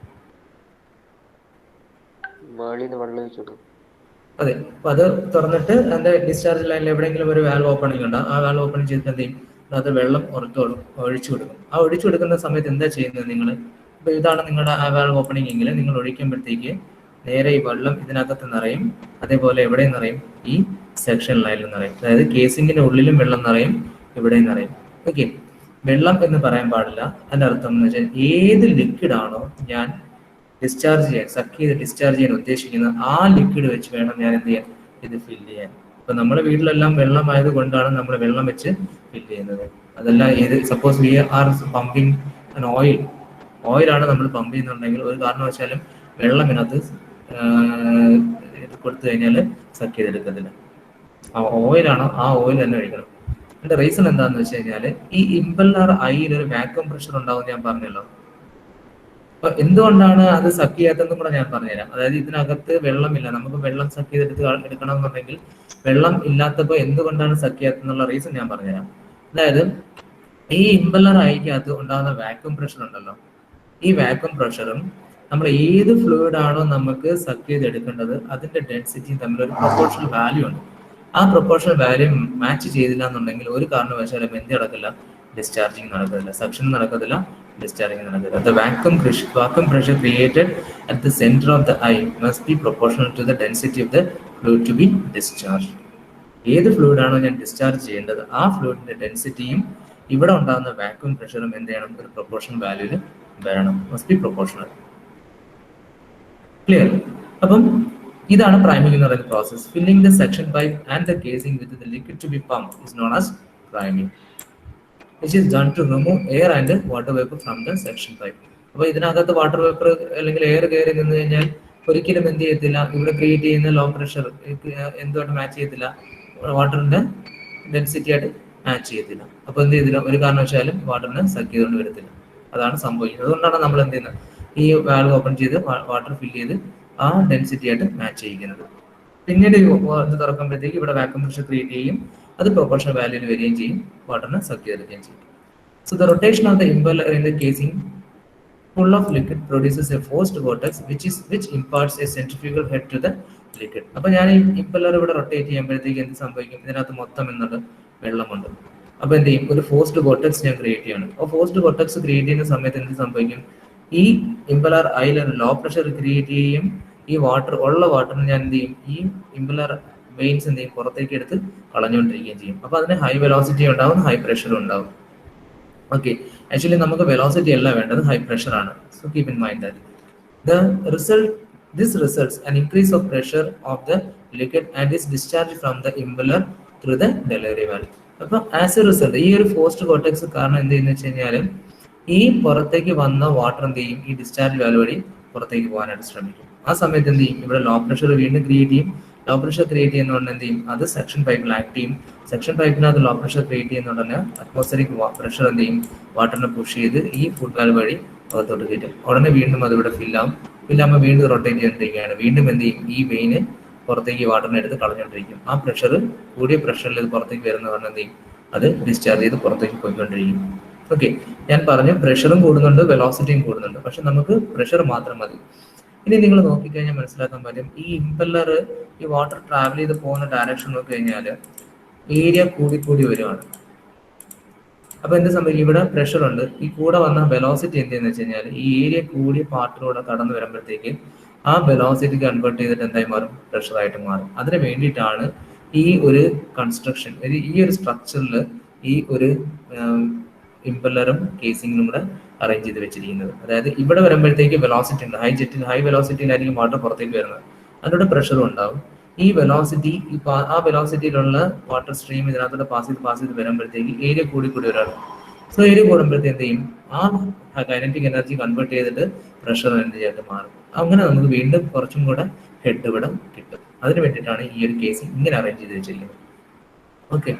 അതെ, അപ്പൊ അത് തുറന്നിട്ട് അതിന്റെ ഡിസ്ചാർജ് ലൈനിൽ എവിടെയെങ്കിലും ഒരു വാൽവ് ഓപ്പണിംഗ് ഉണ്ട്. ആ വാൽവ് ഓപ്പണിംഗ് ചെയ്തിട്ട് എന്ത് ചെയ്യും? അത് വെള്ളം ഒഴിച്ചു കൊടുക്കും. ആ ഒഴിച്ചു കൊടുക്കുന്ന സമയത്ത് എന്താ ചെയ്യുന്നത് നിങ്ങൾ? ഇപ്പൊ ഇതാണ് നിങ്ങളുടെ ആ വാൽവ് ഓപ്പണിംഗ് എങ്കിൽ നിങ്ങൾ ഒഴിക്കുമ്പോഴത്തേക്ക് നേരെ ഈ വെള്ളം ഇതിനകത്ത് നിറയും. അതേപോലെ എവിടെ നിറയും? ഈ സെക്ഷൻ ലൈനിൽ നിറയും. അതായത് കേസിങ്ങിന്റെ ഉള്ളിലും വെള്ളം നിറയും, ഇവിടെയും നിറയും. ഓക്കെ, വെള്ളം എന്ന് പറയാൻ പാടില്ല. അതിന്റെ അർത്ഥം എന്ന് വെച്ചാൽ ഏത് ലിക്വിഡ് ആണോ ഞാൻ ഡിസ്ചാർജ് ചെയ്യാൻ, സക്ക് ചെയ്ത് ഡിസ്ചാർജ് ചെയ്യാൻ ഉദ്ദേശിക്കുന്നത് ആ ലിക്വിഡ് വെച്ച് വേണം ഞാൻ എന്ത് ചെയ്യാൻ? ഇത് ഫില്ല് ചെയ്യാൻ. ഇപ്പൊ നമ്മുടെ വീട്ടിലെല്ലാം വെള്ളമായത് കൊണ്ടാണ് നമ്മൾ വെള്ളം വെച്ച് ഫില്ല് ചെയ്യുന്നത്. അതല്ല, ഏത് suppose we are pumping an ഓയിലാണ് നമ്മൾ പമ്പ് ചെയ്യുന്നുണ്ടെങ്കിൽ ഒരു കാരണവശാലും വെള്ളം ഇതിനകത്ത് കൊടുത്തു കഴിഞ്ഞാൽ സക്ക് ചെയ്തെടുക്കത്തില്ല. ആ ഓയിലാണോ ആ ഓയിൽ തന്നെ ഒഴിക്കണം. അതിന്റെ റീസൺ എന്താണെന്ന് വെച്ച് കഴിഞ്ഞാൽ ഈ ഇമ്പല്ലർ ഐയിൽ ഒരു വാക്വം പ്രഷർ ഉണ്ടാവും ഞാൻ പറഞ്ഞല്ലോ. അപ്പൊ എന്തുകൊണ്ടാണ് അത് സക്ക് ചെയ്യാത്തതെന്നും കൂടെ ഞാൻ പറഞ്ഞുതരാം. അതായത് ഇതിനകത്ത് വെള്ളമില്ല, നമുക്ക് വെള്ളം സക്ക് ചെയ്തെടുത്ത് എടുക്കണം എന്നുണ്ടെങ്കിൽ വെള്ളം ഇല്ലാത്തപ്പോൾ എന്തുകൊണ്ടാണ് സക്ക് ചെയ്യാത്തെന്നുള്ള റീസൺ ഞാൻ പറഞ്ഞുതരാം. അതായത് ഈ ഇമ്പല്ലർ ഐക്കകത്ത് ഉണ്ടാകുന്ന വാക്വം പ്രഷർ ഉണ്ടല്ലോ, ഈ വാക്വം പ്രഷറും നമ്മൾ ഏത് ഫ്ലൂയിഡ് ആണോ നമുക്ക് സക്ക് ചെയ്തെടുക്കേണ്ടത് അതിന്റെ ഡെൻസിറ്റിയും തമ്മിലൊരു പ്രൊപ്പോർഷണൽ വാല്യൂ ഉണ്ട്. ആ പ്രൊപ്പോർഷണൽ വാല്യൂ മാച്ച് ചെയ്തില്ല എന്നുണ്ടെങ്കിൽ ഒരു കാരണവശാലും എന്ത് നടക്കില്ല? ഡിസ്ചാർജിങ് നടക്കത്തില്ല, സക്ഷൻ നടക്കത്തില്ല, discharging another. The vacuum pressure created at the center of the eye must be proportional to the density of the fluid to be discharged. ഏത് ഫ്ലൂയിഡ് ആണോ ഞാൻ ഡിസ്ചാർജ് ചെയ്യേണ്ടത് ആ ഫ്ലൂയിഡിന്റെ ഡെൻസിറ്റിയും ഇവിടെ ഉണ്ടാകുന്ന വാക്യൂം പ്രഷറും എന്ത് ചെയ്യണം? ഒരു പ്രൊപ്പോർഷണൽ വാല്യൂവിൽ വരണം. Must be proportional. ക്ലിയർ? അപ്പം ഇതാണ് പ്രൈമിംഗ് എന്ന് പറയുന്ന process. Filling the suction pipe and the casing with the liquid to be pump is known as priming, which is done to remove air and water vapor from the section pipe. അപ്പോൾ ഇതിനകത്ത് water vapour അല്ലെങ്കിൽ air കയറി നിന്ന് കഴിഞ്ഞാൽ ഒരിക്കലും എന്ത് ചെയ്യത്തില്ല? ഇവിടെ ക്രിയേറ്റ് ചെയ്യുന്ന ലോ പ്രഷർ എന്തുമായിട്ട് മാച്ച് ചെയ്യത്തില്ല, വാട്ടറിന്റെ ഡെൻസിറ്റി ആയിട്ട് മാച്ച് ചെയ്യത്തില്ല. അപ്പോൾ എന്ത് ചെയ്തില്ല? ഒരു കാരണവശാലും വാട്ടറിനെ സക്ക് ചെയ്തുകൊണ്ട് വരത്തില്ല. അതാണ് സംഭവിക്കുന്നത്. അതുകൊണ്ടാണ് നമ്മൾ എന്ത് ചെയ്യുന്നത്? ഈ വാൽവ് ഓപ്പൺ ചെയ്ത് വാട്ടർ ഫില്ല് ചെയ്ത് ആ ഡെൻസിറ്റി ആയിട്ട് മാച്ച് ചെയ്യിക്കുന്നത്. പിന്നീട് ഇത് തുറക്കുമ്പോഴത്തേക്ക് ഇവിടെ വാക്യൂം പ്രഷർ ക്രിയേറ്റ് ചെയ്യും, അത് പ്രൊപ്പോർഷണൽ വാല്യൂവിൽ വരികയും ചെയ്യും, വാട്ടറിനെ സക്ക് ചെയ്തെടുക്കുകയും ചെയ്യും. So the rotation of the impeller in the casing full of liquid produces a forced vortex which imparts a centrifugal head to the liquid. അപ്പോൾ ഞാൻ ഈ ഇമ്പല്ലർ ഇവിടെ റൊട്ടേറ്റ് ചെയ്യുമ്പോഴത്തേക്ക് എന്ത് സംഭവിക്കും? ഇതിനകത്ത് മൊത്തം എന്നുള്ള വെള്ളമുണ്ട്. അപ്പോൾ എന്ത് ചെയ്യും, ഒരു ഫോഴ്സ്ഡ് വോർട്ടെക്സ് ഞാൻ ക്രിയേറ്റ് ചെയ്യണം. അപ്പോൾ ഫോഴ്സ്ഡ് വോർട്ടെക്സ് ക്രിയേറ്റ് ചെയ്യുന്ന സമയത്ത് എന്ത് സംഭവിക്കും, ഈ ഇമ്പലർ ഐയിൽ ലോ പ്രഷർ ക്രിയേറ്റ് ചെയ്യും. ഈ വാട്ടർ ഉള്ള വാട്ടറിന് ഞാൻ എന്ത് ചെയ്യും, ഈ ഇമ്പലർ വെയിൻസ് എന്ത് ചെയ്യും, പുറത്തേക്ക് എടുത്ത് കളഞ്ഞുകൊണ്ടിരിക്കുകയും ചെയ്യും. അപ്പോൾ അതിന് ഹൈ വെലോസിറ്റി ഉണ്ടാവും, ഹൈ പ്രഷറും ഉണ്ടാവും. ഓക്കെ, ആക്ച്വലി നമുക്ക് വെലോസിറ്റി അല്ല വേണ്ടത്, ഹൈ പ്രഷർ ആണ്. So keep in mind that this results an increase of pressure of the liquid and is discharged from the impeller through the delivery valve. അപ്പോൾ as A result ഈ ഒരു forced vortex കാരണം എന്ത് ചെയ്യുന്ന വെച്ച് കഴിഞ്ഞാൽ ഈ പുറത്തേക്ക് വന്ന വാട്ടർ എന്ത് ചെയ്യും, ഈ ഡിസ്ചാർജ് വാൽവ് വഴി പുറത്തേക്ക് പോകാനായിട്ട് ശ്രമിക്കും. ആ സമയത്ത് എന്ത് ചെയ്യും, ഇവിടെ ലോ പ്രഷർ വീണ്ടും ക്രിയേറ്റ് ചെയ്യും. ലോ പ്രഷർ ക്രിയേറ്റ് ചെയ്യുന്നതുകൊണ്ട് എന്ത് ചെയ്യും, അത് സെക്ഷൻ പൈപ്പിൽ ആക്ട് ചെയ്യും. സെക്ഷൻ പൈപ്പിനകത്ത് ലോ പ്രഷർ ക്രിയേറ്റ് ചെയ്യുന്നതുകൊണ്ട് തന്നെ അറ്റ്മോസ്ഫിയറിക് പ്രഷർ എന്ത് ചെയ്യും, വാട്ടറിനെ പുഷ് ചെയ്ത് ഈ ഫുഡ് വാൽവ് വഴി പുറത്തോട്ട് കയറ്റും. ഉടനെ വീണ്ടും അതിവിടെ ഫില്ലാവും. ഫില്ലാകുമ്പോൾ വീണ്ടും റൊട്ടേറ്റ് ചെയ്തിരിക്കുകയാണ്. വീണ്ടും എന്ത് ചെയ്യും, ഈ വെയിന് പുറത്തേക്ക് വാട്ടറിനെ എടുത്ത് കളഞ്ഞുകൊണ്ടിരിക്കും. ആ പ്രഷർ കൂടിയ പ്രഷറിൽ ഇത് പുറത്തേക്ക് വരുന്ന പറഞ്ഞാൽ എന്ത് ചെയ്യും, അത് ഡിസ്ചാർജ് ചെയ്ത് പുറത്തേക്ക് പോയിക്കൊണ്ടിരിക്കും. ഓക്കെ, ഞാൻ പറഞ്ഞു പ്രഷറും കൂടുന്നുണ്ട്, വെലോസിറ്റിയും കൂടുന്നുണ്ട്. പക്ഷെ നമുക്ക് പ്രഷർ മാത്രം മതി. ഇനി നിങ്ങൾ നോക്കിക്കഴിഞ്ഞാൽ മനസ്സിലാക്കാൻ പറ്റും, ഈ ഇമ്പല്ലർ ഈ വാട്ടർ ട്രാവൽ ചെയ്ത് പോകുന്ന ഡയറക്ഷൻ നോക്കി കഴിഞ്ഞാൽ ഏരിയ കൂടി വരുവാണ്. അപ്പൊ എന്ത് സംഭവിക്കും, ഇവിടെ പ്രഷർ ഉണ്ട്, ഈ കൂടെ വന്ന വെലോസിറ്റി എന്ത് ചെയ്യുന്ന വെച്ച് കഴിഞ്ഞാൽ ഈ ഏരിയ കൂടിയ പാർട്ടിലൂടെ കടന്നു വരുമ്പോഴത്തേക്ക് ആ വെലോസിറ്റി കൺവേർട്ട് ചെയ്തിട്ട് എന്തായി മാറും, പ്രഷറായിട്ട് മാറും. അതിന് വേണ്ടിയിട്ടാണ് ഈ ഒരു കൺസ്ട്രക്ഷൻ, ഈ ഒരു സ്ട്രക്ചറിൽ ഈ ഒരു ഇമ്പല്ലറും കേസിംഗും കൂടെ അറേഞ്ച് ചെയ്ത് വെച്ചിരിക്കുന്നത്. അതായത് ഇവിടെ വരുമ്പോഴത്തേക്ക് വെലോസിറ്റി ഉണ്ട്, ഹൈ വെലോസിറ്റിയിലായിരിക്കും വാട്ടർ പുറത്തേക്ക് വരുന്നത്, അതിലൂടെ പ്രഷറും ഉണ്ടാവും. ഈ വെലോസിറ്റി ആ വെലോസിറ്റിയിലുള്ള വാട്ടർ സ്ട്രീം ഇതിനകത്തോടെ പാസ് ചെയ്ത് വരുമ്പോഴത്തേക്ക് ഏരിയ കൂടി വരാണ്. സോ ഏരിയ കൂടുമ്പോഴത്തേക്ക് എന്ത് ചെയ്യും, ആ കൈനറ്റിക് എനർജി കൺവേർട്ട് ചെയ്തിട്ട് പ്രഷർ എനർജി ആയിട്ട് മാറും. അങ്ങനെ നമുക്ക് വീണ്ടും കുറച്ചും കൂടെ ഹെഡ് വിടം കിട്ടും. അതിന് വേണ്ടിയിട്ടാണ് ഈ ഒരു കേസിംഗ് ഇങ്ങനെ അറേഞ്ച് ചെയ്ത് വെച്ചിരിക്കുന്നത്. Okay,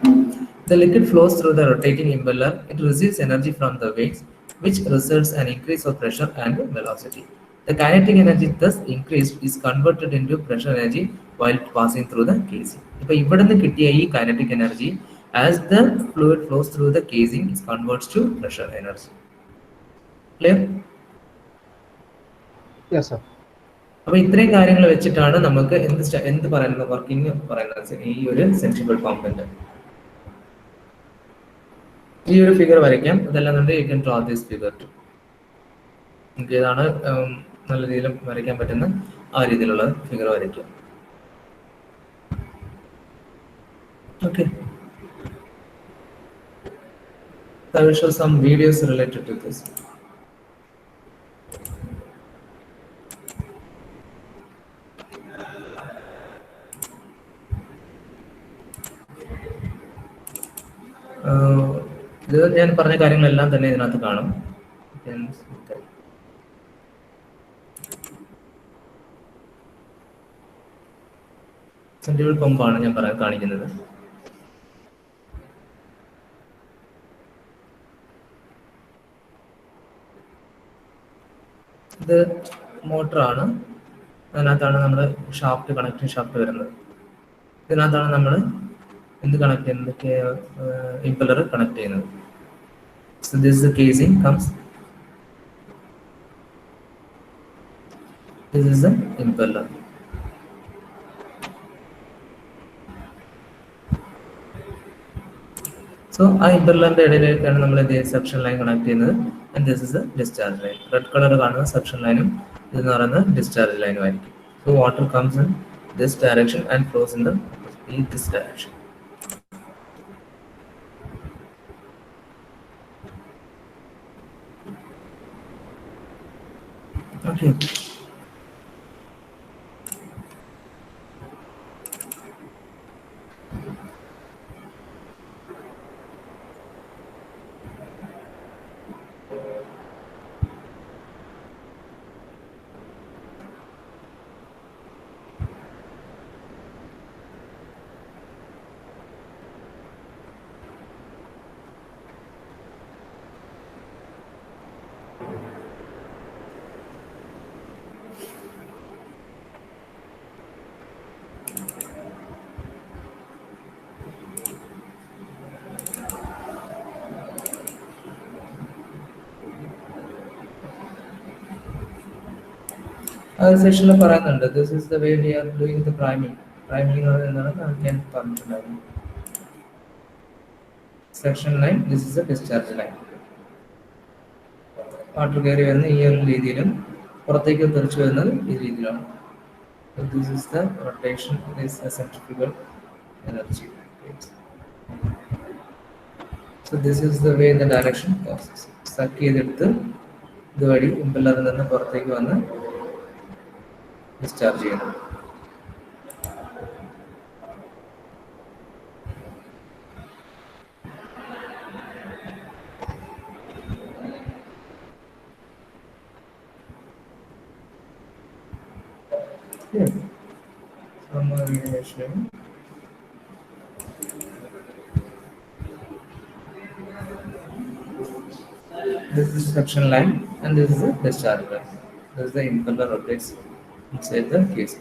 the liquid flows through the rotating impeller. It receives energy from the waves, which results an increase of pressure and velocity. The kinetic energy thus increased is converted into pressure energy while passing through the casing. ഇപ്പോൾ ഇവിടെ നിന്ന് കിട്ടിയ ഈ kinetic energy as the fluid flows through the casing is converts to pressure energy. Clear? Yes, sir. അപ്പോൾ ഇത്രയും കാര്യങ്ങൾ വെച്ചിട്ടാണ് നമുക്ക് എന്ത് പറയുന്നത്, വർക്കിംഗ് പറയുന്നത് ഈ ഒരു സെൻട്രിഫ്യൂഗൽ പമ്പിന്റെ. ഈ ഒരു ഫിഗർ വരയ്ക്കാം, അതല്ലാന്നുണ്ട് you can draw this figure too. നമുക്ക് ഏതാണ് നല്ല രീതിയിൽ വരയ്ക്കാൻ പറ്റുന്ന ആ രീതിയിലുള്ള ഫിഗർ വരയ്ക്കാം. Okay, I will show some videos related to this. ഇത് ഞാൻ പറഞ്ഞ കാര്യങ്ങളെല്ലാം തന്നെ ഇതിനകത്ത് കാണും. സെൻട്രിഫ്യൂഗൽ പമ്പാണ് ഞാൻ കാണിക്കുന്നത്. ഇത് മോട്ടറാണ്, അതിനകത്താണ് നമ്മൾ ഷാഫ്റ്റ് കണക്റ്റിംഗ് ഷാഫ്റ്റ് വരുന്നത്. ഇതിനകത്താണ് നമ്മൾ എന്ത് കണക്ട് ചെയ്യുന്നത്, ഇമ്പല്ലർ കണക്ട് ചെയ്യുന്നത്. So this is the casing comes. This is the impeller. So ആ ഇമ്പല്ലറിന്റെ ഇടയിലേക്കാണ് നമ്മൾ സെക്ഷൻ ലൈൻ കണക്ട് ചെയ്യുന്നത്. And this is A discharge line. Red colour കാണുന്ന സെക്ഷൻ ലൈനും ഇതെന്ന് പറയുന്നത് ഡിസ്ചാർജ് ലൈനും ആയിരിക്കും. So water comes in this direction and flows in this direction. Okay. സെക്ഷനിൽ പറയുന്നുണ്ട്, this is the way we are doing the priming. Priming എന്നാണ് ഞാൻ പറഞ്ഞിട്ടുണ്ടായിരുന്നു. Suction line, this is a discharge line. Water കയറി വരുന്ന ഈ ഒരു രീതിയിലും പുറത്തേക്ക് തെറിച്ചു വരുന്നത് ഈ രീതിയിലാണ്. This is the rotation, this is a centrifugal energy. So this is the way the direction passes. Suck ചെയ്തെടുത്ത് ഇതുവഴി ഇമ്പല്ലറിൽ നിന്ന് പുറത്തേക്ക് വന്ന് ഡിസ്ചാർജ് ചെയ്യുന്നു. This is suction line and this is the discharge line. This is the impeller rotates inside the case.